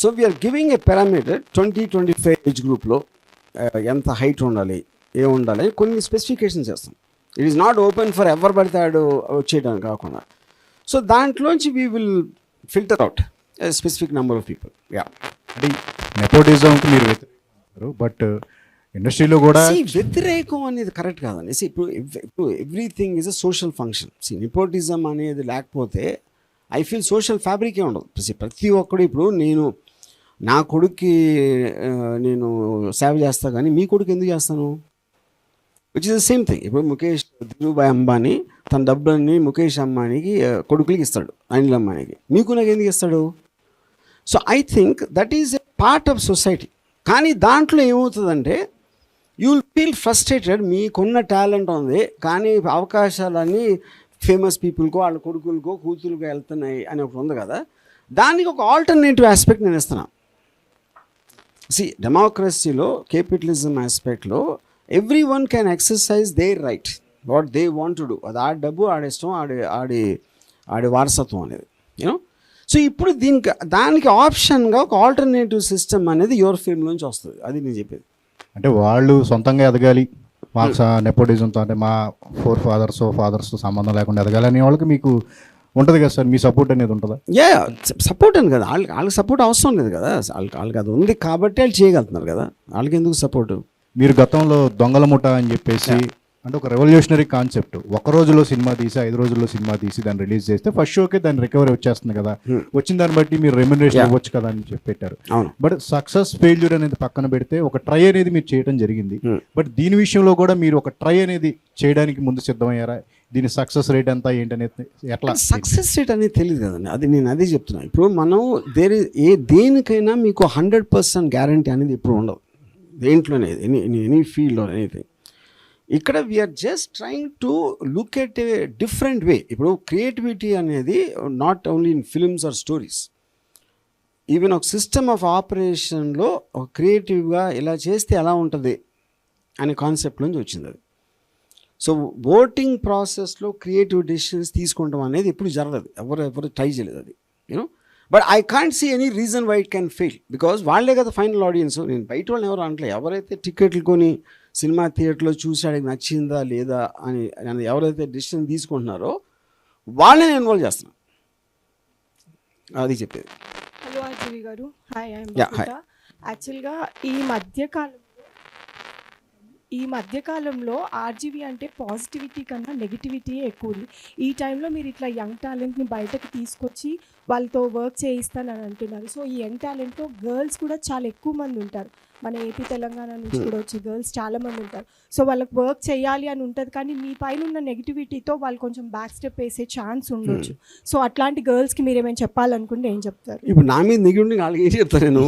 So we're giving a parameter 20-25 age గ్రూప్లో ఎంత హైట్ ఉండాలి, ఏ ఉండాలి, కొన్ని స్పెసిఫికేషన్స్ చేస్తాం. It is not open for ఎవరు పడతాడు వచ్చేయడానికి కాకుండా. సో దాంట్లోంచి we will filter out specific number of people. అంటే నెపోటిజంకి మీరు వ్యతిరేకిస్తారు, బట్ ఇండస్ట్రీలో కూడా వ్యతిరేకం అనేది కరెక్ట్ కాదండి. ఇప్పుడు everything is a social function. Nepotism అనేది లేకపోతే ఐ ఫీల్ సోషల్ ఫ్యాబ్రికే ఉండదు. ప్రతి ఒక్కడు ఇప్పుడు నా కొడుక్కి నేను సేవ చేస్తా కానీ మీ కొడుకు ఎందుకు చేస్తాను? Which is the same thing. ఇప్పుడు ముఖేష్ ధీరుభాయ్ అంబానీ తన డబ్బులన్నీ ముఖేష్ అంబానీకి కొడుకులకి ఇస్తాడు, అనిల్ అంబానీకి. మీకు నాకు ఎందుకు ఇస్తాడు? So I think that is a part of society. కానీ దాంట్లో ఏమవుతుందంటే యూ విల్ ఫీల్ ఫ్రస్ట్రేటెడ్. మీకున్న టాలెంట్ ఉంది కానీ అవకాశాలన్నీ ఫేమస్ పీపుల్కో వాళ్ళ కొడుకులకో కూతురుకో వెళ్తున్నాయి అని ఒకటి ఉంది కదా. దానికి ఒక ఆల్టర్నేటివ్ ఆస్పెక్ట్ నేను ఇస్తున్నాను. డెమోక్రసీలో క్యాపిటలిజం ఆస్పెక్ట్లో everyone can exercise their right what they want to do. అది ఆడి డబ్బు, ఆడిష్టం, ఆడి వారసత్వం అనేది యూనో. సో ఇప్పుడు దానికి ఆప్షన్గా ఒక ఆల్టర్నేటివ్ సిస్టమ్ అనేది యువర్ ఫిల్మ్లోంచి వస్తుంది. అది నేను చెప్పేది. అంటే వాళ్ళు సొంతంగా ఎదగాలి, మాకు నెపోటిజంతో అంటే మా ఫాదర్స్ సంబంధం లేకుండా ఎదగాలి అనే వాళ్ళకి మీకు ఉంటుంది కదా సార్, మీ సపోర్ట్ అనేది ఉంటుందా? సపోర్ట్ అని కదా, వాళ్ళకి సపోర్ట్ అవసరం లేదు కదా. వాళ్ళకి అది ఉంది కాబట్టి వాళ్ళు చేయగలుగుతున్నారు కదా, వాళ్ళకి ఎందుకు సపోర్టు? మీరు గతంలో దొంగల ముఠ అని చెప్పేసి అంటే ఒక రెవల్యూషనరీ కాన్సెప్ట్, ఒక రోజులో సినిమా తీసి 5 రోజుల్లో సినిమా తీసి దాన్ని రిలీజ్ చేస్తే ఫస్ట్ షోకే దాని రికవరీ వచ్చేస్తుంది కదా, వచ్చిన దాన్ని బట్టి మీరు రెమ్యునరేషన్ ఇవ్వచ్చు కదా అని చెప్పి పెట్టారు. బట్ సక్సెస్ ఫెయిల్యూర్ అనేది పక్కన పెడితే ఒక ట్రై అనేది మీరు చేయడం జరిగింది. బట్ దీని విషయంలో కూడా మీరు ఒక ట్రై అనేది చేయడానికి ముందు సిద్ధమయ్యారా? దీని సక్సెస్ రేట్ ఎంత ఏంటనేది ఎట్లా? సక్సెస్ రేట్ అనేది తెలియదు కదండి. అది నేను అదే చెప్తున్నాను. ఇప్పుడు మనం దేనికైనా మీకు 100% గ్యారంటీ అనేది ఎప్పుడు ఉండదు దేంట్లోనే, ఎనీ ఫీల్డ్లో ఎనీథింగ్. ఇక్కడ we're just trying to look at a different way. ఇప్పుడు క్రియేటివిటీ అనేది not only in films or stories, even ఒక సిస్టమ్ ఆఫ్ ఆపరేషన్లో ఒక క్రియేటివ్గా ఇలా చేస్తే ఎలా ఉంటుంది అనే కాన్సెప్ట్ నుంచి వచ్చింది అది. సో ఓటింగ్ ప్రాసెస్లో క్రియేటివ్ డెసిషన్స్ తీసుకుంటాం అనేది ఎప్పుడు జరగదు, ఎవరు ట్రై చేయలేదు అది you know. But I can't see any reason why it can fail, because వాళ్ళే కదా ఫైనల్ ఆడియన్స్. నేను బయట వాళ్ళని ఎవరు అనట్లేదు. ఎవరైతే టికెట్లు కొని సినిమా థియేటర్లో చూసాడికి నచ్చిందా లేదా అని ఎవరైతే డెసిషన్ తీసుకుంటున్నారో వాళ్ళని ఇన్వాల్వ్ చేస్తున్నాను, అది చెప్పేది. హలో ఆర్జీవి గారు, హాయ్. యాక్చువల్గా ఈ మధ్యకాలంలో ఆర్జీవి అంటే పాజిటివిటీ కన్నా నెగిటివిటీ ఎక్కువ ఉంది. ఈ టైంలో మీరు ఇట్లా యంగ్ టాలెంట్ని బయటకు తీసుకొచ్చి వాళ్ళతో వర్క్ చేయిస్తానని అంటున్నారు. సో ఈ యంగ్ టాలెంట్లో గర్ల్స్ కూడా చాలా ఎక్కువ మంది ఉంటారు. మన ఏపీ తెలంగాణ నుంచి కూడా వచ్చే గర్ల్స్ చాలామంది ఉంటారు. సో వాళ్ళకి వర్క్ చేయాలి అని ఉంటుంది, కానీ మీ పైన ఉన్న నెగిటివిటీతో వాళ్ళు కొంచెం బ్యాక్ స్టెప్ వేసే ఛాన్స్ ఉండొచ్చు. సో అట్లాంటి గర్ల్స్కి మీరు ఏమైనా చెప్పాలనుకుంటే ఏం చెప్తారు? ఇప్పుడు నా మీద నెగిటివ్ వాళ్ళకి ఏం చెప్తారు? నేను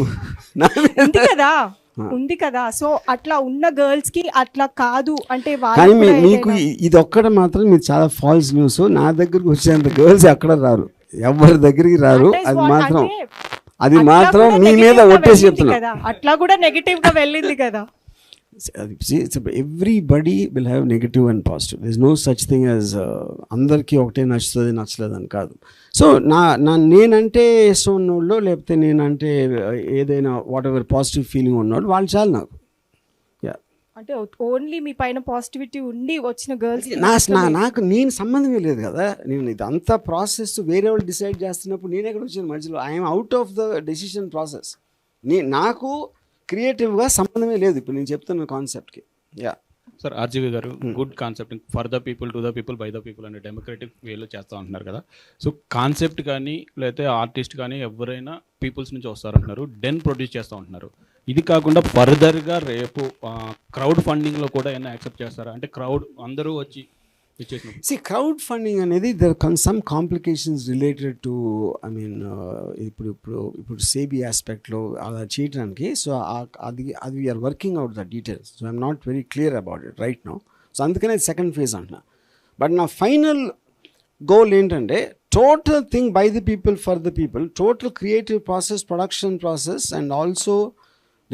అంతే కదా, ఉంది కదా. సో అట్లా ఉన్న గర్ల్స్ కి అట్లా కాదు అంటే కానీ మీకు ఇది ఒక్కడ మాత్రం మీరు చాలా ఫాల్స్ న్యూస్. నా దగ్గరకు వచ్చేంత గర్ల్స్ ఎక్కడ రారు, ఎవరి దగ్గరికి రారు. అది మాత్రం మీ మీద ఒట్టేసి చెప్తున్నా. అట్లా కూడా నెగటివ్ గా వెళ్ళింది కదా. Everybody will have negative and positive. This no such thing as అందరికీ ఒకటే నచ్చుతుంది నచ్చలేదు అని కాదు. సో నేనంటే ఇష్టం ఉన్నోళ్ళు, లేకపోతే నేనంటే ఏదైనా వాట్ ఎవర్ పాజిటివ్ ఫీలింగ్ ఉన్నోళ్ళు వాళ్ళు చాలు నాకు. అంటే ఓన్లీ మీ పైన పాజిటివిటీ ఉండి వచ్చిన గర్ల్స్ నాకు నేను సంబంధమే లేదు కదా. నేను ఇదంతా ప్రాసెస్ వేరే వాళ్ళు డిసైడ్ చేస్తున్నప్పుడు నేను ఎక్కడ వచ్చిన మధ్యలో I'm out of the decision process. నాకు క్రియేటివ్గా సంబంధమే లేదు ఇప్పుడు నేను చెప్తున్న కాన్సెప్ట్కి. సార్ ఆర్జీవి గారు good concept for the people to the people by the people అనే డెమోక్రటిక్ వేలో చేస్తూ ఉంటున్నారు కదా. సో కాన్సెప్ట్ కానీ లేకపోతే ఆర్టిస్ట్ కానీ ఎవరైనా పీపుల్స్ నుంచి వస్తారంటున్నారు, డెన్ ప్రొడ్యూస్ చేస్తూ ఉంటున్నారు. ఇది కాకుండా ఫర్దర్గా రేపు క్రౌడ్ ఫండింగ్లో కూడా ఏమైనా యాక్సెప్ట్ చేస్తారా? అంటే క్రౌడ్ అందరూ వచ్చి See, crowd funding అనేది there are some complications related to, I mean, ఇప్పుడు సేబీ ఆస్పెక్ట్లో అలా చేయడానికి. సో అది we're working out the details. So I'm not very clear about it right now. So అందుకనే సెకండ్ ఫేజ్ అంటున్నా. బట్ నా ఫైనల్ గోల్ ఏంటంటే total thing by the people for the people, total creative process, production process and also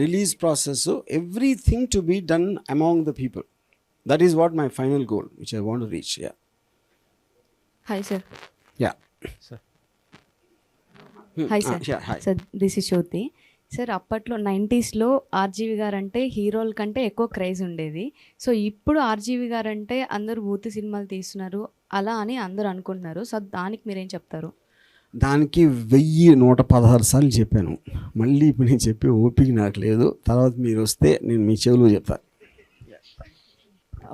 release process, everything to be done among the people. That is what my final goal, which I want to reach. Yeah. Hi, sir. Yeah. Sir. Hi, sir. Yeah, hi. Sir, this is Shruti. Sir అప్పట్లో 90sలో ఆర్జీవి గారు అంటే హీరోల కంటే ఎక్కువ క్రేజ్ ఉండేది. సో ఇప్పుడు ఆర్జీవి గారు అంటే అందరూ బూత్ సినిమాలు తీస్తున్నారు అలా అని అందరూ అనుకుంటున్నారు. సో దానికి మీరేం చెప్తారు? దానికి 1116 సార్లు చెప్పాను. మళ్ళీ ఇప్పుడు నేను చెప్పే ఓపిక నాకు లేదు. తర్వాత మీరు వస్తే నేను మీ చెవులో చెప్తాను.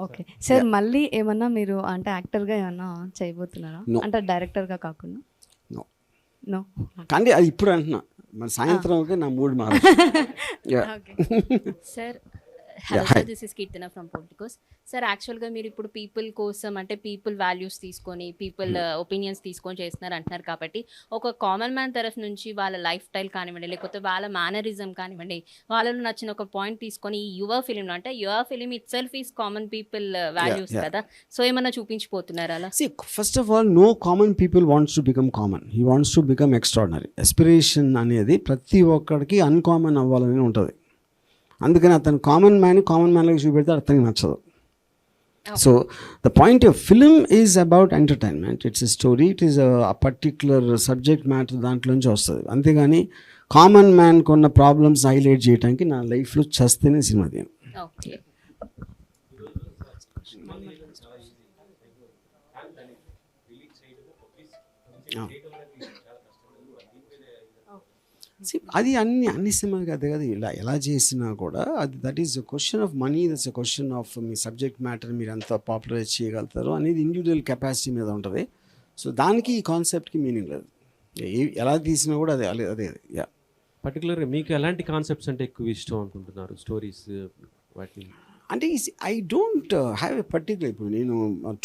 ఓకే సార్, మళ్ళీ ఏమన్నా మీరు అంటే యాక్టర్గా ఏమన్నా చేయబోతున్నారా? అంటే డైరెక్టర్గా కాకుండా? నో. కానీ అది ఇప్పుడు అంటున్నా, మన సాయంత్రం నా మూడు మారు. Sir hello sir, this is Keerthana from Politicos. Sir యాక్చువల్గా మీరు ఇప్పుడు పీపుల్ కోసం అంటే పీపుల్ వాల్యూస్ తీసుకొని పీపుల్ ఒపీనియన్స్ తీసుకొని చేస్తున్నారు అంటున్నారు. కాబట్టి ఒక కామన్ మ్యాన్ తరఫు నుంచి వాళ్ళ లైఫ్ స్టైల్ కానివ్వండి, లేకపోతే వాళ్ళ మేనరిజం కానివ్వండి, వాళ్ళలో నచ్చిన ఒక పాయింట్ తీసుకొని ఈ యువ ఫిలింలో అంటే Yuva film it self is common people values కదా. సో ఏమన్నా చూపించిపోతున్నారు అలా? First of all no common people wants to become common, he wants to become extraordinary. Aspiration అనేది ప్రతి ఒక్కడికి అన్కామన్ అవ్వాలని ఉంటుంది. అందుకని అతను కామన్ మ్యాన్లోకి చూపెడితే అతనికి నచ్చదు. So the point of film is about entertainment. It's a story, it is a particular subject matter దాంట్లోంచి వస్తుంది. అంతేగాని కామన్ మ్యాన్కి ఉన్న ప్రాబ్లమ్స్ హైలైట్ చేయడానికి నా లైఫ్లో చేస్తేనే సినిమా తీయను. అది అన్ని సినిమాకి అదే కదా. ఎలా చేసినా కూడా అది that is a question of money, that's a question of me subject matter మీరు ఎంత పాపులరైజ్ చేయగలుగుతారు అనేది ఇండివిజువల్ కెపాసిటీ మీద ఉంటుంది. సో దానికి ఈ కాన్సెప్ట్కి మీనింగ్ లేదు. ఎలా తీసినా కూడా అదే అదే యా. పర్టికులర్గా మీకు ఎలాంటి కాన్సెప్ట్స్ అంటే ఎక్కువ ఇష్టం అనుకుంటున్నారు? స్టోరీస్ వాటిని అంటే I don't have a particular. ఇప్పుడు నేను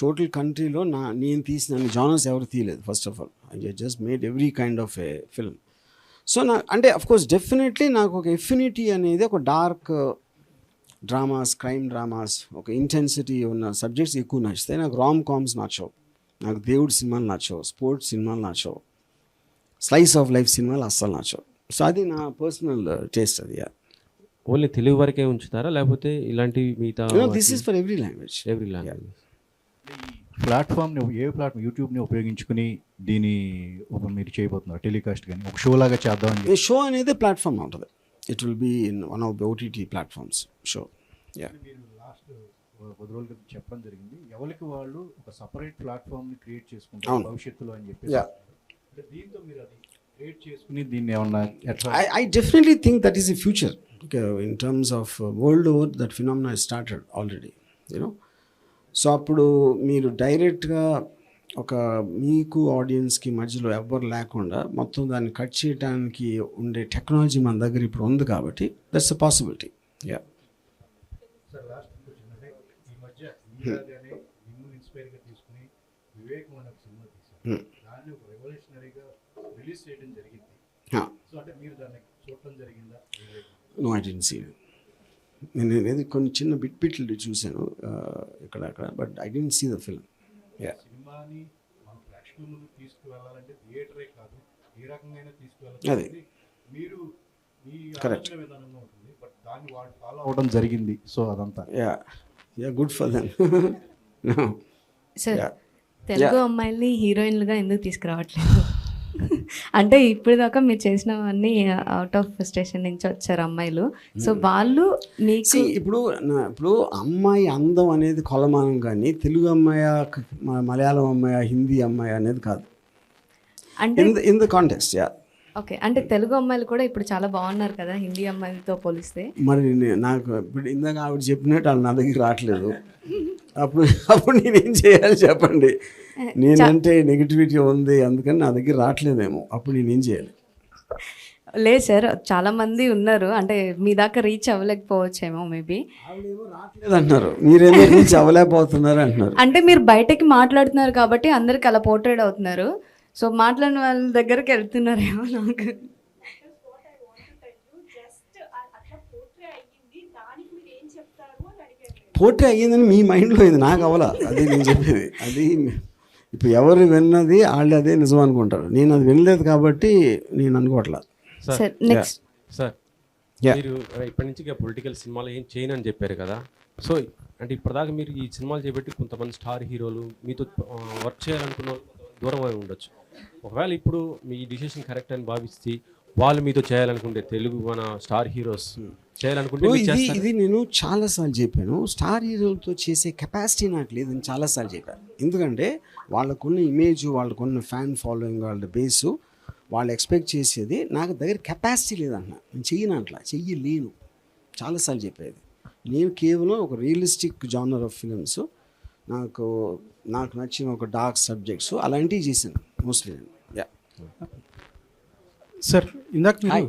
టోటల్ కంట్రీలో నేను తీసిన జానర్స్ ఎవరు తీయలేదు. First of all I just made every kind of a film. So అంటే అఫ్కోర్స్ డెఫినెట్లీ నాకు ఒక ఎఫినిటీ అనేది ఒక డార్క్ డ్రామాస్, క్రైమ్ డ్రామాస్, ఒక ఇంటెన్సిటీ ఉన్న సబ్జెక్ట్స్ ఎక్కువ నచ్చుతాయి. నాకు రామ్ కామ్స్ నచ్చవు, నాకు దేవుడి సినిమాలు నచ్చవు, స్పోర్ట్స్ సినిమాలు నచ్చవు, స్లైస్ ఆఫ్ లైఫ్ సినిమాలు అస్సలు నచ్చవు. సో అది నా పర్సనల్ టేస్ట్. అది ఓన్లీ తెలుగు వరకే ఉంచుతారా లేకపోతే ఇలాంటి మిగతా? This is for every language. ప్లాట్ఫామ్ని యూట్యూబ్ని ఉపయోగించుకుని దీన్ని మీరు చేయబోతున్నారు టెలికాస్ట్ కానీ ఒక షో లాగా చేద్దామని? షో అనేది ప్లాట్ఫామ్ ఉంటుంది. It will be in one of the OTT platforms show. మీరు లాస్ట్ 10 రోజుల క్రితం చెప్పడం జరిగింది, ఎవరికి వాళ్ళు ఒక సపరేట్ ప్లాట్ఫామ్ని క్రియేట్ చేసుకుంటారు భవిష్యత్తులో అని చెప్పి. దీంతో మీరు అది క్రియేట్ చేసుకుని దీన్ని ఏమన్నా I definitely think that is the future. In terms of world over, that phenomena has started already, you know. So అప్పుడు మీరు డైరెక్ట్గా ఒక మీకు ఆడియన్స్కి మధ్యలో ఎవ్వరు లేకుండా మొత్తం దాన్ని కట్ చేయడానికి ఉండే టెక్నాలజీ మన దగ్గర ఇప్పుడు ఉంది కాబట్టి దట్స్ అ పాసిబిలిటీ. యా. ఈ మధ్య ఇన్స్పైర్గా తీసుకుని వివేకం అనే సినిమా తీశారు, దాన్ని ఒక రెవల్యూషనరీగా రిలీజ్ చేయడం జరిగింది. సో అంటే మీరు దాన్ని చూడటం జరిగిందా? No, I didn't see it. నేను ఏది కొన్ని చిన్న బిట్లు చూశాను ఇక్కడ అక్కడ, but I didn't see the film. సినిమాని మన ప్రేక్షకుల ముందు తీసుకువెళ్ళాలంటే థియేటరే కాదు, ఏ రకంగా తీసుకువెళ్ళాలి. అదే మీరు మీ కరెక్ట్ విధానంగా ఉంటుంది, బట్ దాన్ని వాళ్ళు ఫాలో అవడం జరిగింది. సో అదంతా yeah good for them. Sir Telugu అమ్మాయిల్ని హీరోయిన్లుగా ఎందుకు తీసుకురావట్లేదు? అంటే ఇప్పుడు దాకా మీరు చేసినవన్నీ అవుట్ ఆఫ్ స్టేషన్ నుంచి వచ్చారు అమ్మాయిలు, సో వాళ్ళు మీకు ఇప్పుడు అమ్మాయి అందం అనేది కొలమానం, కానీ తెలుగు అమ్మాయి, మలయాళం అమ్మాయి, హిందీ అమ్మాయి అనేది కాదు. అంటే ఇన్ ద కాంటెక్స్ట్. ఓకే, అంటే తెలుగు అమ్మాయిలు కూడా ఇప్పుడు చాలా బాగున్నారు కదా హిందీ అమ్మాయిలతో పోలిస్తే. మరి నాకు ఇప్పుడు ఇందాక ఆవిడ చెప్పినట్టు వాళ్ళు నా దగ్గర రావట్లేదు. అప్పుడు నేనేం చేయాలి చెప్పండి? నేనంటే నెగిటివిటీ ఉంది అందుకని నా దగ్గర రావట్లేదేమో, అప్పుడు నేనేం చేయాలి? లేదు సార్, చాలా మంది ఉన్నారు, అంటే మీ దాకా రీచ్ అవ్వలేకపోవచ్చేమో మేబీ. రావట్లేదు అంటున్నారు, మీరేమో రీచ్ అవ్వలేకపోతున్నారు అంటున్నారు. అంటే మీరు బయటకి మాట్లాడుతున్నారు కాబట్టి అందరికి అలా పోర్ట్రేట్ అవుతున్నారు, సో మాట్లాడిన వాళ్ళ దగ్గరికి వెళ్తున్నారేమో. నాకు పోట్రే అయ్యిందని మీ మైండ్లో అయింది, నాకు అవ్వాల. అది నేను చెప్పేది. అది ఇప్పుడు ఎవరు విన్నది వాళ్ళు అదే నిజం అనుకుంటారు. నేను అది వినలేదు కాబట్టి నేను అనుకోవట్లేదు. సార్ నెక్స్ట్ సార్ మీరు ఇప్పటి నుంచి పొలిటికల్ సినిమాలు ఏం చేయను అని చెప్పారు కదా, సో అంటే ఇప్పటిదాకా మీరు ఈ సినిమాలు చేపట్టి కొంతమంది స్టార్ హీరోలు మీతో వర్క్ చేయాలనుకున్న దూరం అయి ఉండొచ్చు. ఒకవేళ ఇప్పుడు మీ డిసిషన్ కరెక్ట్ అని భావిస్తే వాళ్ళు మీతో చేయాలనుకుంటే, తెలుగు మన స్టార్ హీరోస్ చేయాలనుకుంటే ఇది నేను చాలాసార్లు చెప్పాను. స్టార్ హీరోలతో చేసే కెపాసిటీ నాకు లేదని చాలాసార్లు చెప్పాను. ఎందుకంటే వాళ్ళకున్న ఇమేజ్, వాళ్ళకున్న ఫ్యాన్ ఫాలోయింగ్, వాళ్ళ బేసు, వాళ్ళు ఎక్స్పెక్ట్ చేసేది నాకు దగ్గర కెపాసిటీ లేదన్న. నేను చెయ్యను, అట్లా చెయ్యలేను. చాలాసార్లు చెప్పేది. నేను కేవలం ఒక రియలిస్టిక్ జానర్ ఆఫ్ ఫిలిమ్స్, నాకు నచ్చిన ఒక డార్క్ సబ్జెక్ట్స్ అలాంటివి చేశాను మోస్ట్లీ. సార్ ఇందాక మీరు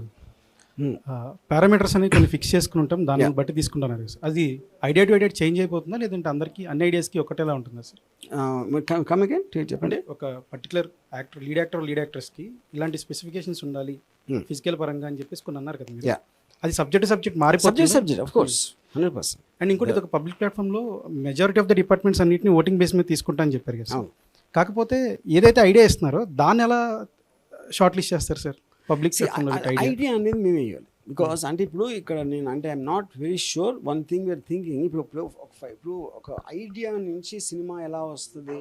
పారామీటర్స్ అనేవి కొన్ని ఫిక్స్ చేసుకుని ఉంటాం, దాన్ని బట్టి తీసుకుంటున్నారు సార్. అది ఐడియా టు ఐడియా చేంజ్ అయిపోతుందా, లేదంటే అందరికీ అన్ని ఐడియాస్కి ఒకటేలా ఉంటుందా సార్? కమ్ అగైన్ చెప్పండి. ఒక పర్టికులర్ యాక్టర్, లీడ్ యాక్టర్స్కి ఇలాంటి స్పెసిఫికేషన్స్ ఉండాలి ఫిజికల్ పరంగా అని చెప్పేసి కొన్ని అన్నారు కదా మీరు. అది సబ్జెక్ట్ మారిపోతుంది. Subject of course 100%. అండ్ ఇంకోటి ఇది ఒక పబ్లిక్ ప్లాట్ఫామ్లో మెజారిటీ ఆఫ్ ద డిపార్ట్మెంట్స్ అన్నింటినీ ఓటింగ్ బేస్ మీద తీసుకుంటా అని చెప్పారు కదా సార్. కాకపోతే ఏదైతే ఐడియా ఇస్తున్నారో దాన్ని ఎలా షార్ట్ లిస్ట్ చేస్తారు సార్ పబ్లిక్ ఐడియా అనేది మేము వేయాలి. బికాస్ అంటే ఇప్పుడు ఇక్కడ నేను అంటే I'm not very sure one thing we're thinking. ఇప్పుడు ఒక ఐడియా నుంచి సినిమా ఎలా వస్తుంది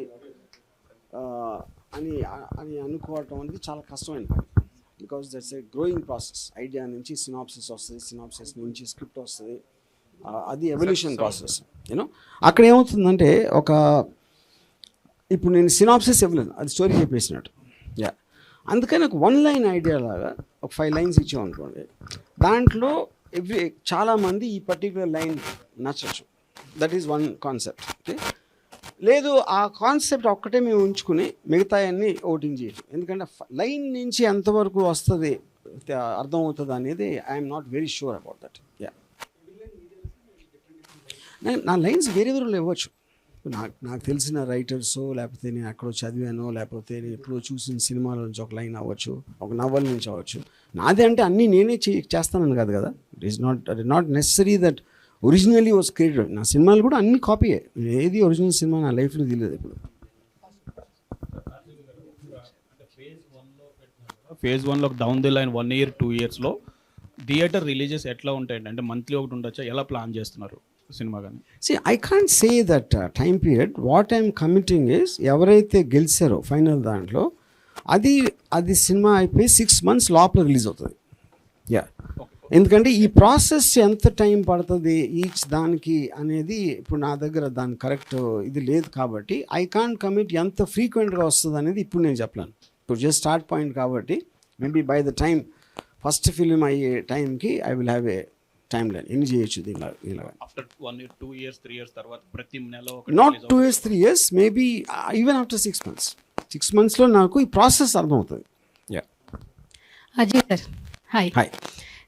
అని అనుకోవటం అనేది చాలా కష్టమైన పని. Because that's a growing process. Idea నుంచి సినాప్సిస్ వస్తుంది, సినాప్సిస్ నుంచి స్క్రిప్ట్ వస్తుంది, అది ఎవల్యూషన్ ప్రాసెస్. యూనో అక్కడ ఏమవుతుందంటే ఇప్పుడు నేను సినాప్సిస్ ఇవ్వలేను, అది స్టోరీ చెప్పేసినట్టు. అందుకని ఒక 1 లైన్ ఐడియా లాగా ఒక 5 లైన్స్ ఇచ్చామనుకోండి, దాంట్లో చాలామంది ఈ పర్టికులర్ లైన్ నచ్చచ్చు. That is one concept. Okay, లేదు ఆ కాన్సెప్ట్ ఒక్కటే మేము ఉంచుకుని మిగతాయన్నీ ఓటింగ్ చేయటం. ఎందుకంటే లైన్ నుంచి ఎంతవరకు వస్తుంది అర్థమవుతుంది అనేది I'm not very sure about that. నా లైన్స్ వేరే ఇవ్వచ్చు. నాకు తెలిసిన రైటర్స్, లేకపోతే నేను ఎక్కడో చదివానో, లేకపోతే నేను ఎప్పుడో చూసిన సినిమాలో నుంచి ఒక లైన్ అవ్వచ్చు, ఒక నవల్ నుంచి అవ్వచ్చు. నాదే అంటే అన్నీ నేనే చేస్తానని కాదు కదా. It is not necessary that originally was created. నా సినిమాలు కూడా అన్ని కాపీయే. ఏది ఒరిజినల్ సినిమా నా లైఫ్లో తెలియదు ఇప్పుడు. ఫేజ్ 1లో డౌన్ ది లైన్ 1 year 2 yearsలో థియేటర్ రిలీజెస్ ఎట్లా ఉంటాయండి? అంటే మంత్లీ ఒకటి ఉండొచ్చా? ఎలా ప్లాన్ చేస్తున్నారు సినిమా కానీ? I can't say that time period. What I'm committing is, ఎవరైతే గెలిచారో ఫైనల్ దాంట్లో అది సినిమా అయిపోయి 6 months లోపల రిలీజ్ అవుతుంది. ఎందుకంటే ఈ ప్రాసెస్ ఎంత టైం పడుతుంది ఈచ్ దానికి అనేది ఇప్పుడు నా దగ్గర దాని కరెక్ట్ ఇది లేదు కాబట్టి ఐ కాంట్ కమిట్ ఎంత ఫ్రీక్వెంట్గా వస్తుంది అనేది ఇప్పుడు నేను చెప్పలేను. ఇప్పుడు జస్ట్ స్టార్ట్ పాయింట్ కాబట్టి maybe by the time first film అయ్యే టైంకి I will have a time line. ఎన్ని చేయొచ్చు దీనిలో? ఆఫ్టర్ 1 year 2 years 3 years తర్వాత ప్రతి నెల not 2 years 3 years, maybe even after 6 months. 6 monthsలో నాకు ఈ ప్రాసెస్ అర్థమవుతుంది. Ajay sir hi.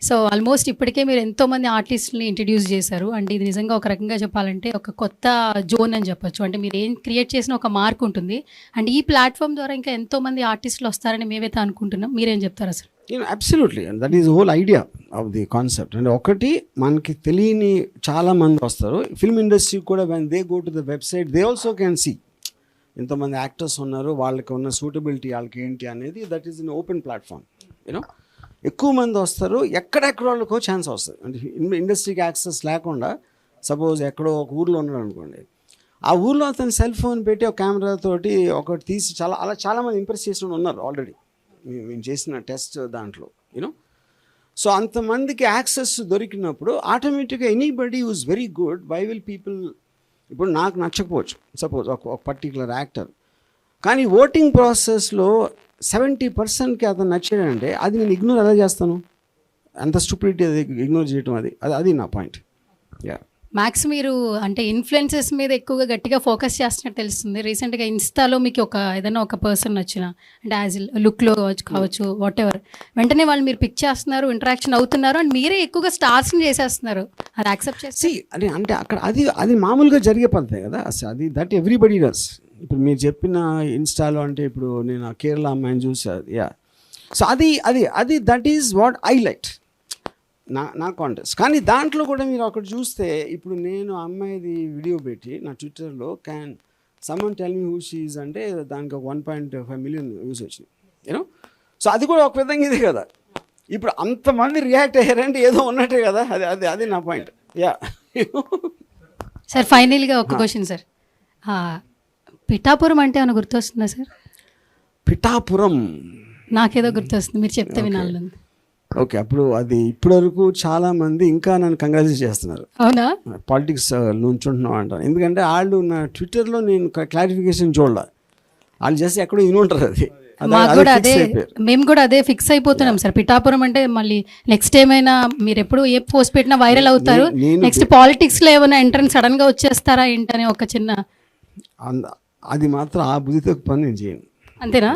So almost ఇప్పటికే మీరు ఎంతోమంది ఆర్టిస్ట్ని ఇంట్రడ్యూస్ చేశారు. అంటే ఇది నిజంగా ఒక రకంగా చెప్పాలంటే ఒక కొత్త జోన్ అని చెప్పొచ్చు. అంటే మీరు ఏం క్రియేట్ చేసిన ఒక మార్క్ ఉంటుంది. అండ్ ఈ ప్లాట్ఫామ్ ద్వారా ఇంకా ఎంతోమంది ఆర్టిస్టులు వస్తారని మేమైతే అనుకుంటున్నాం. మీరేం చెప్తారా sir? Absolutely that is whole idea of the concept. అంటే ఒకటి మనకి తెలియని చాలా మంది వస్తారు ఫిల్మ్ ఇండస్ట్రీ కూడా. When they go to the website they also can see ఇంతమంది యాక్టర్స్ ఉన్నారు, వాళ్ళకి ఉన్న సూటబిలిటీ వాళ్ళకి ఏంటి అనేది. That is in open platform. You know ఎక్కువ మంది వస్తారు, ఎక్కడెక్కడ వాళ్ళకో ఛాన్స్ వస్తుంది. అంటే ఇండస్ట్రీకి యాక్సెస్ లేకుండా సపోజ్ ఎక్కడో ఒక ఊర్లో ఉన్నాడు అనుకోండి, ఆ ఊర్లో అతను సెల్ ఫోన్ పెట్టి ఒక కెమెరాతోటి ఒకటి తీసి అలా చాలామంది ఇంప్రెస్ చేసిన ఉన్నారు ఆల్రెడీ. మేము చేసిన టెస్ట్ దాంట్లో యూనో. సో అంతమందికి యాక్సెస్ దొరికినప్పుడు ఆటోమేటిక్గా anybody use very good. Why will people, ఇప్పుడు నాకు నచ్చకపోవచ్చు సపోజ్ ఒక పర్టికులర్ యాక్టర్, కానీ ఓటింగ్ ప్రాసెస్లో 70%కి అతను నచ్చాడంటే అది నేను ఇగ్నోర్ ఎలా చేస్తాను? అంత స్టూపిడిటీ అది ఇగ్నోర్ చేయటం, అది నా పాయింట్. యా మ్యాక్స్ మీరు అంటే ఇన్ఫ్లుయెన్సెస్ మీద ఎక్కువగా గట్టిగా ఫోకస్ చేస్తున్నట్టు తెలుస్తుంది. రీసెంట్గా ఇన్స్టాలో మీకు ఏదైనా ఒక పర్సన్ వచ్చిన అంటే యాజ్ లుక్లో కావచ్చు వాట్ ఎవర్, వెంటనే వాళ్ళు మీరు పిక్ చేస్తున్నారు, ఇంటరాక్షన్ అవుతున్నారు, అండ్ మీరే ఎక్కువగా స్టార్స్ని చేసేస్తున్నారు. అది యాక్సెప్ట్ చేసి అంటే అక్కడ అది మామూలుగా జరిగే పద్ధతే కదా. అది దట్ ఎవ్రీబడి డస్. ఇప్పుడు మీరు చెప్పిన ఇన్స్టాలో అంటే ఇప్పుడు నేను కేరళ అమ్మాయిని చూసాను. యా సో అది that is what I like నా కాంటెస్ట్. కానీ దాంట్లో కూడా మీరు అక్కడ చూస్తే ఇప్పుడు నేను అమ్మాయిది వీడియో పెట్టి నా ట్విట్టర్లో can someone tell me who she is అంటే దానికి 1.5 మిలియన్ వ్యూస్ వచ్చినాయి యూనో. సో అది కూడా ఒక విధంగా ఇది కదా. ఇప్పుడు అంతమంది రియాక్ట్ అయ్యారంటే ఏదో ఉన్నట్టే కదా. అది నా పాయింట్. యా సార్ ఫైనల్గా ఒక క్వశ్చన్ సార్, పిఠాపురం అంటే ఏమైనా గుర్తొస్తుందా సార్? పిఠాపురం నాకేదో గుర్తొస్తుంది, మీరు చెప్తే వినాలి. ఓకే, అప్పుడు అది ఇప్పటివరకు చాలామంది ఇంకా నన్ను కంగ్రాచులేట్ చేస్తున్నారు. అవునా? పాలిటిక్స్ నుంచి ఉంటున్నాం అంటారు. ఎందుకంటే వాళ్ళు నా ట్విట్టర్లో నేను క్లారిఫికేషన్ చూడాల, వాళ్ళు చేస్తే ఎక్కడో ఇనుంటారు. మాకు కూడా అదే, మేము కూడా అదే ఫిక్స్ అయిపోతున్నాం సార్. పిఠాపురం అంటే మళ్ళీ నెక్స్ట్ ఏమైనా మీరు ఎప్పుడు ఏ పోస్ట్ పెట్టినా వైరల్ అవుతారు, నెక్స్ట్ పాలిటిక్స్లో ఏమైనా ఎంట్రన్స్ సడన్గా వచ్చేస్తారా ఏంటనే ఒక చిన్న అది మాత్రం ఆ బుద్ధితో పని నేను చేయను. అంతేనా?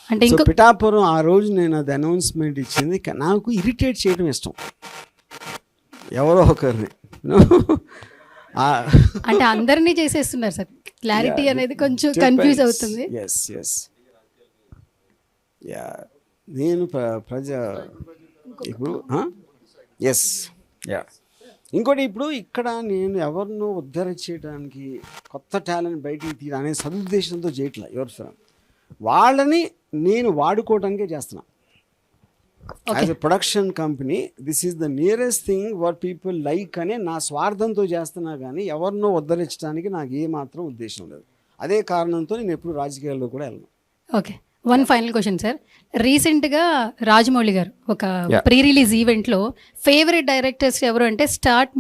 అంటే ఇంకో పిఠాపురం ఆ రోజు నేను అది అనౌన్స్మెంట్ ఇచ్చింది. నాకు ఇరిటేట్ చేయడం ఇష్టం ఎవరో ఒకరిని. అంటే అందరినీ చేసేస్తున్నారు సార్, క్లారిటీ అనేది కొంచెం కన్ఫ్యూజ్ అవుతుంది. ఎస్ నేను ఇప్పుడు ఎస్ ఇంకోటి ఇప్పుడు ఇక్కడ నేను ఎవరినో ఉద్ధరించడానికి కొత్త టాలెంట్ బయటికి తీయాలి అనే సదుద్దేశంతో చేయట్లా. ఎవరు వాళ్ళని నేను వాడుకోవడానికే చేస్తున్నా. As a production company this is the nearest thing what people like అనే నా స్వార్థంతో చేస్తున్నా, కానీ ఎవరినో ఉద్ధరించడానికి నాకు ఏమాత్రం ఉద్దేశం లేదు. అదే కారణంతో నేను ఎప్పుడు రాజకీయాల్లో కూడా వెళ్ళను. Okay, one final question sir. రీసెంట్గా రాజమౌళి గారు ఒక ప్రీ రిలీజ్ ఈవెంట్లో ఫేవరెట్ డైరెక్టర్స్ ఎవరు అంటే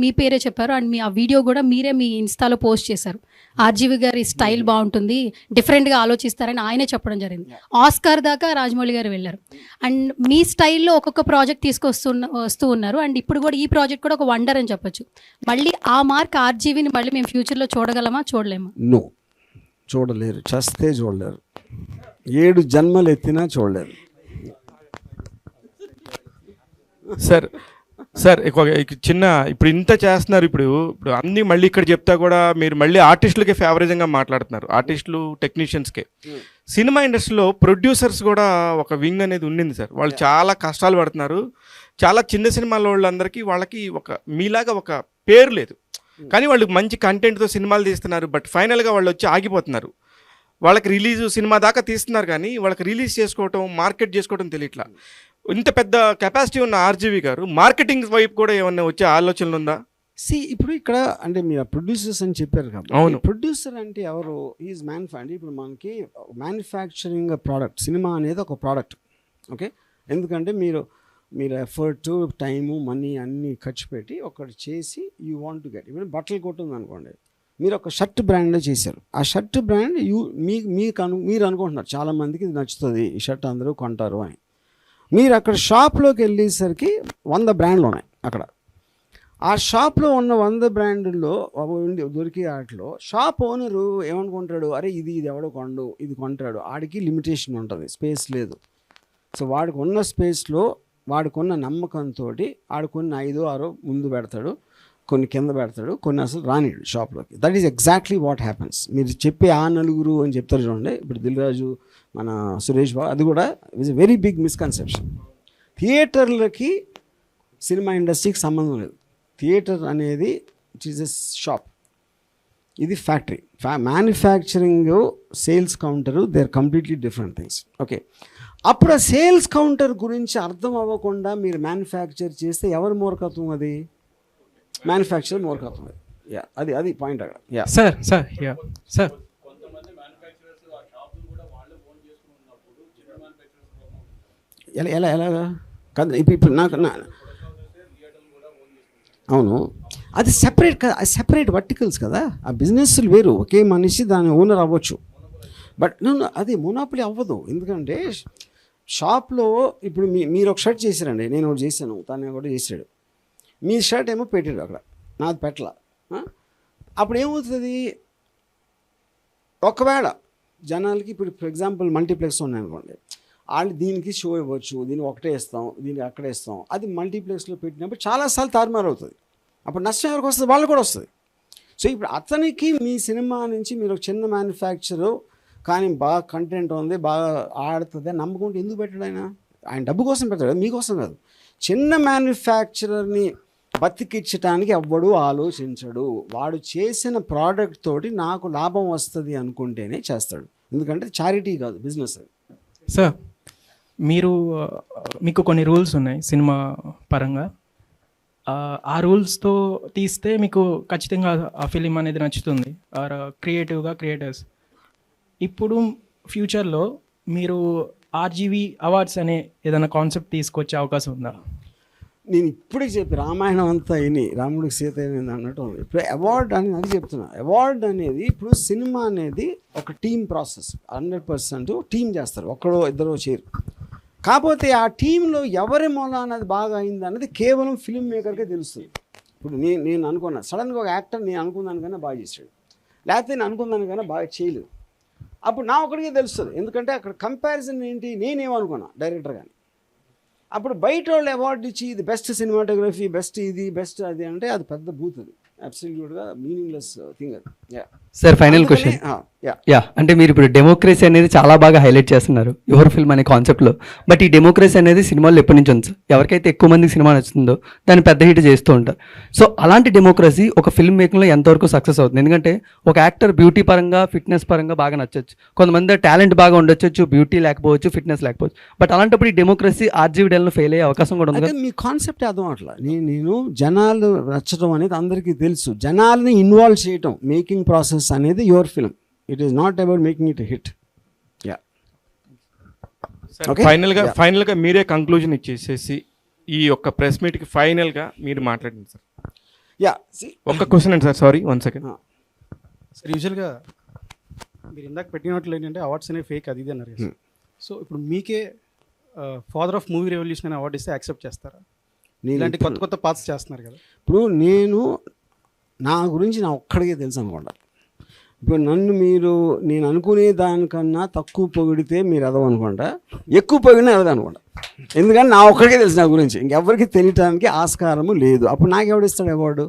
మీ పేరే చెప్పారు, అండ్ ఆ వీడియో కూడా మీరే మీ ఇన్స్టాలో పోస్ట్ చేశారు. ఆర్జీవి గారి స్టైల్ బాగుంటుంది, డిఫరెంట్గా ఆలోచిస్తారని ఆయనే చెప్పడం జరిగింది. ఆస్కార్ దాకా రాజమౌళి గారు వెళ్ళారు. అండ్ మీ స్టైల్లో ఒక్కొక్క ప్రాజెక్ట్ వస్తూ ఉన్నారు. అండ్ ఇప్పుడు కూడా ఈ ప్రాజెక్ట్ కూడా ఒక వండర్ అని చెప్పొచ్చు. మళ్ళీ ఆ మార్క్ ఆర్జీవిని మళ్ళీ మేము ఫ్యూచర్లో చూడగలమా, చూడలేమా? నో, చూడలేరు. చస్తే చూడలేరు, 7 జన్మలు ఎత్తినా చూడలేరు. సార్ చిన్న ఇప్పుడు ఇంత చేస్తున్నారు, ఇప్పుడు అన్నీ మళ్ళీ ఇక్కడ చెప్తా కూడా మీరు మళ్ళీ ఆర్టిస్టులకే ఫేవరేజ్గా మాట్లాడుతున్నారు, ఆర్టిస్టులు టెక్నీషియన్స్కే. సినిమా ఇండస్ట్రీలో ప్రొడ్యూసర్స్ కూడా ఒక వింగ్ అనేది ఉండింది సార్. వాళ్ళు చాలా కష్టాలు పడుతున్నారు. చాలా చిన్న సినిమాల వాళ్ళందరికీ వాళ్ళకి మీలాగా ఒక పేరు లేదు, కానీ వాళ్ళు మంచి కంటెంట్తో సినిమాలు తీస్తున్నారు. బట్ ఫైనల్గా వాళ్ళు వచ్చి ఆగిపోతున్నారు. వాళ్ళకి సినిమా దాకా తీస్తున్నారు, కానీ వాళ్ళకి రిలీజ్ చేసుకోవటం, మార్కెట్ చేసుకోవటం తెలియట్లా. ఇంత పెద్ద కెపాసిటీ ఉన్న ఆర్జీవి గారు మార్కెటింగ్ వైపు కూడా ఏమన్నా వచ్చే ఆలోచనలు ఉందా? ఇప్పుడు ఇక్కడ అంటే మీరు ప్రొడ్యూసర్స్ అని చెప్పారు కాబట్టి, అవును, ప్రొడ్యూసర్ అంటే ఎవరు? Is manufacture. ఇప్పుడు మనకి మ్యానుఫ్యాక్చరింగ్ ప్రోడక్ట్, సినిమా అనేది ఒక ప్రోడక్ట్. ఓకే, ఎందుకంటే మీరు ఎఫర్ట్, టైము, మనీ అన్నీ ఖర్చు పెట్టి ఒకటి చేసి యూ వాంట్ టు గెట్. ఇప్పుడు బట్టలు కొట్టుంది అనుకోండి, మీరు ఒక షర్ట్ బ్రాండ్లో చేశారు. ఆ షర్ట్ బ్రాండ్ మీరు అనుకుంటున్నారు చాలామందికి ఇది నచ్చుతుంది, ఈ షర్ట్ అందరూ కొంటారు అని. మీరు అక్కడ షాప్లోకి వెళ్ళేసరికి 100 బ్రాండ్లు ఉన్నాయి. అక్కడ ఆ షాప్లో ఉన్న 100 బ్రాండ్లో దొరికే వాటిలో షాప్ ఓనరు ఏమనుకుంటాడు, అరే ఇది ఎవడో కొండు, ఇది కొంటాడు. ఆడికి లిమిటేషన్ ఉంటుంది, స్పేస్ లేదు. సో వాడికి ఉన్న స్పేస్లో వాడికున్న నమ్మకంతో ఆడుకున్న 5 6 ముందు పెడతాడు, కొన్ని కింద పెడతాడు, కొన్ని అసలు రానిడు షాప్లోకి. That is exactly what happens. మీరు చెప్పే ఆ నలుగురు అని చెప్తారు చూడండి, ఇప్పుడు దిల్ రాజు, మన సురేష్ బాబు, అది కూడా is a very big misconception. థియేటర్లకి సినిమా ఇండస్ట్రీకి సంబంధం లేదు. థియేటర్ అనేది ఇట్ ఈస్ ఎ షాప్, ఇది factory. Manufacturing, sales counter, they are completely different things. Okay, అప్పుడు ఆ సేల్స్ కౌంటర్ గురించి అర్థం అవ్వకుండా మీరు మ్యానుఫ్యాక్చర్ చేస్తే ఎవరు మూర్ఖత్వం? అది మ్యానుఫ్యాక్చర్ మూర్ఖత్వం. యా, అది పాయింట్ అక్కడ. యా సార్ సార్ ఎలాగా కాదు ఇప్పుడు నాకు అవును, అది సెపరేట్ కదా, అది సెపరేట్ వర్టికల్స్ కదా. ఆ బిజినెస్లు వేరు, ఒకే మనిషి దాని ఓనర్ అవ్వచ్చు. బట్ అది మోనోపలి అవ్వదు. ఎందుకంటే షాప్లో ఇప్పుడు మీరు ఒక షర్ట్ చేశారండి, నేను ఒకటి చేశాను, తను కూడా చేశాడు. మీ షర్ట్ ఏమో పెట్టాడు అక్కడ, నాది పెట్టల. అప్పుడు ఏమవుతుంది, ఒకవేళ జనాలకి ఇప్పుడు ఫర్ ఎగ్జాంపుల్ మల్టీప్లెక్స్ ఉన్నాయనుకోండి, వాళ్ళు దీనికి షో ఇవ్వచ్చు, దీనికి ఒకటే ఇస్తాం, దీనికి అక్కడే ఇస్తాం. అది మల్టీప్లెక్స్లో పెట్టినప్పుడు చాలాసార్లు తారుమారు అవుతుంది. అప్పుడు నష్టం ఎవరికి వస్తుంది? వాళ్ళు కూడా వస్తుంది. సో ఇప్పుడు అతనికి మీ సినిమా నుంచి మీరు ఒక చిన్న మ్యానుఫ్యాక్చరు కానీ బాగా కంటెంట్ ఉంది, బాగా ఆడుతుంది అని నమ్మకుంటే ఎందుకు పెట్టాడు? ఆయన డబ్బు కోసం పెట్టాడు, మీకోసం కాదు. చిన్న మ్యానుఫ్యాక్చరర్ని బతికించడానికి ఎవ్వడూ ఆలోచించడు. వాడు చేసిన ప్రోడక్ట్ తోటి నాకు లాభం వస్తుంది అనుకుంటేనే చేస్తాడు. ఎందుకంటే చారిటీ కాదు, బిజినెస్. సార్, మీకు కొన్ని రూల్స్ ఉన్నాయి సినిమా పరంగా. ఆ రూల్స్తో తీస్తే మీకు ఖచ్చితంగా ఆ ఫిలిం అనేది నచ్చుతుంది, ఆర్ క్రియేటర్స్. ఇప్పుడు ఫ్యూచర్లో మీరు ఆర్జీవీ అవార్డ్స్ అనే ఏదైనా కాన్సెప్ట్ తీసుకొచ్చే అవకాశం ఉందా? నేను ఇప్పుడే చెప్పి రామాయణం అంతా అయినాయి, రాముడికి సీత అయినది అన్నట్టు ఉంది. ఇప్పుడు అవార్డ్ అని అది చెప్తున్నా. అవార్డ్ అనేది ఇప్పుడు సినిమా అనేది ఒక టీమ్ ప్రాసెస్, 100% టీం చేస్తారు, ఒక్కడో ఇద్దరో చేయరు. కాకపోతే ఆ టీంలో ఎవరి మూల అన్నది బాగా అయింది అన్నది కేవలం ఫిల్మ్ మేకర్కే తెలుస్తుంది. ఇప్పుడు నేను అనుకున్నా, సడన్గా ఒక యాక్టర్ నేను అనుకున్నాను బాగా చేశాడు, లేకపోతే నేను అనుకున్నాను కానీ బాగా చేయలేదు. అప్పుడు నా ఒకడికే తెలుస్తుంది. ఎందుకంటే అక్కడ కంపారిజన్ ఏంటి, నేనేమనుకున్నా డైరెక్టర్ కానీ. అప్పుడు బయట వాళ్ళు అవార్డు ఇచ్చి ఇది బెస్ట్ సినిమాటోగ్రఫీ, బెస్ట్ ఇది, బెస్ట్ అది అంటే అది పెద్ద బూత్, అది అబ్సల్యూట్గా మీనింగ్లెస్ థింగ్ అది. Sir, final question. అంటే మీరు ఇప్పుడు డెమోక్రసీ అనేది చాలా బాగా హైలైట్ చేస్తున్నారు యువర్ ఫిల్మ్ అనే కాన్సెప్ట్లో. బట్ ఈ డెమోక్రసీ అనేది సినిమాల్లో ఎప్పటి నుంచి ఉంది? ఎవరికైతే ఎక్కువ మందికి సినిమా నచ్చుతుందో దాన్ని పెద్ద హిట్ చేస్తూ ఉంటారు. సో అలాంటి డెమోక్రసీ ఒక ఫిల్మ్ మేకింగ్లో ఎంతవరకు సక్సెస్ అవుతుంది? ఎందుకంటే ఒక యాక్టర్ బ్యూటీ పరంగా, ఫిట్నెస్ పరంగా బాగా నచ్చచ్చు, కొంతమంది టాలెంట్ బాగా ఉండొచ్చు, బ్యూటీ లేకపోవచ్చు, ఫిట్నెస్ లేకపోవచ్చు. బట్ అలాంటప్పుడు ఈ డెమోక్రసీ ఆర్జీవీడీలో ఫెయిల్ అయ్యే అవకాశం కూడా ఉంది. మీ కాన్సెప్ట్ అర్థం అట్లా. నేను జనాలు నచ్చడం అనేది అందరికీ తెలుసు. జనాల్ని ఇన్వాల్వ్ చేయటం మేకింగ్ ప్రాసెస్ అనేది your film. It is not about making it a hit. Yeah. Okay. ఫైనల్గా మీరే కంక్లూజన్ ఇచ్చేసేసి ఈ యొక్క ప్రెస్ మీట్కి ఫైనల్గా మీరు మాట్లాడండి సార్. యా, ఒక్క క్వశ్చన్ అండి సార్, సారీ 1 సెకండ్. సార్, యూజువల్గా మీరు ఇందాక పెట్టినట్లు ఏంటంటే అవార్డ్స్ అనేవి ఫేక్ అది ఇది అన్నారు. సో ఇప్పుడు మీకే ఫాదర్ ఆఫ్ మూవీ రెవల్యూషన్ అనే అవార్డు ఇస్తే యాక్సెప్ట్ చేస్తారా? ఇలాంటి కొత్త పాత్స్ చేస్తున్నారు కదా. ఇప్పుడు నా గురించి నా ఒక్కడికే తెలుసు అనుకోండి. ఇప్పుడు నేను అనుకునే దానికన్నా తక్కువ పొగిడితే మీరు అదవ అనుకుంటా, ఎక్కువ పొగిడినా అదవ అనుకుంటా. ఎందుకంటే నా ఒక్కడికే తెలుసు నా గురించి, ఇంకెవరికి తెలియటానికి ఆస్కారము లేదు. అప్పుడు నాకు ఎవడిస్తాడు అవార్డు?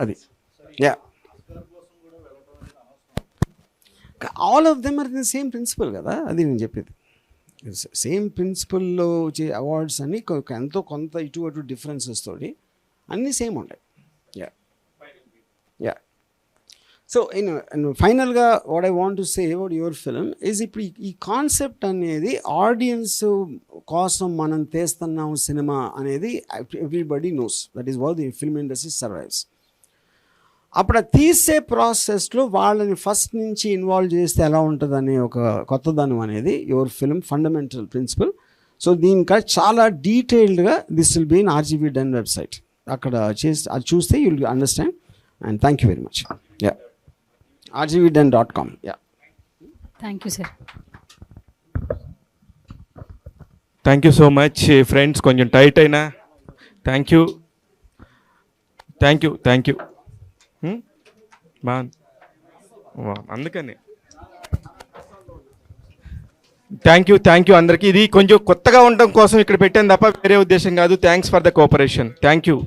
అది. Yeah, all of them are the same principle కదా, అది నేను చెప్పేది. సేమ్ ప్రిన్సిపల్లో వచ్చే అవార్డ్స్ అన్నీ ఎంతో కొంత ఇటు అటు డిఫరెన్సెస్ తోటి అన్నీ సేమ్ ఉంటాయి. యా యా సో ఫైనల్గా what I want to say about your film is, ఇప్పుడు ఈ కాన్సెప్ట్ అనేది ఆడియన్స్ కోసం మనం తీస్తున్నాం సినిమా అనేది everybody knows, that is how the film industry survives. అప్పుడు తీసే ప్రాసెస్లో వాళ్ళని ఫస్ట్ నుంచి ఇన్వాల్వ్ చేస్తే ఎలా ఉంటుందనే ఒక కొత్తదనం అనేది your film fundamental principle. So దీనికా చాలా డీటెయిల్డ్గా this will be in RGV den website. అక్కడ అది చూస్తే you will understand. And thank you very much. Yeah, rgvden.com. Yeah. Thank you, sir. Thank you so much friends. కొంచెం టైట్ అయినా థ్యాంక్ యూ బాగుంది, అందుకని థ్యాంక్ యూ అందరికీ. ఇది కొంచెం కొత్తగా ఉండడం కోసం ఇక్కడ పెట్టాను తప్ప వేరే ఉద్దేశం కాదు. Thanks for the cooperation. Thank you.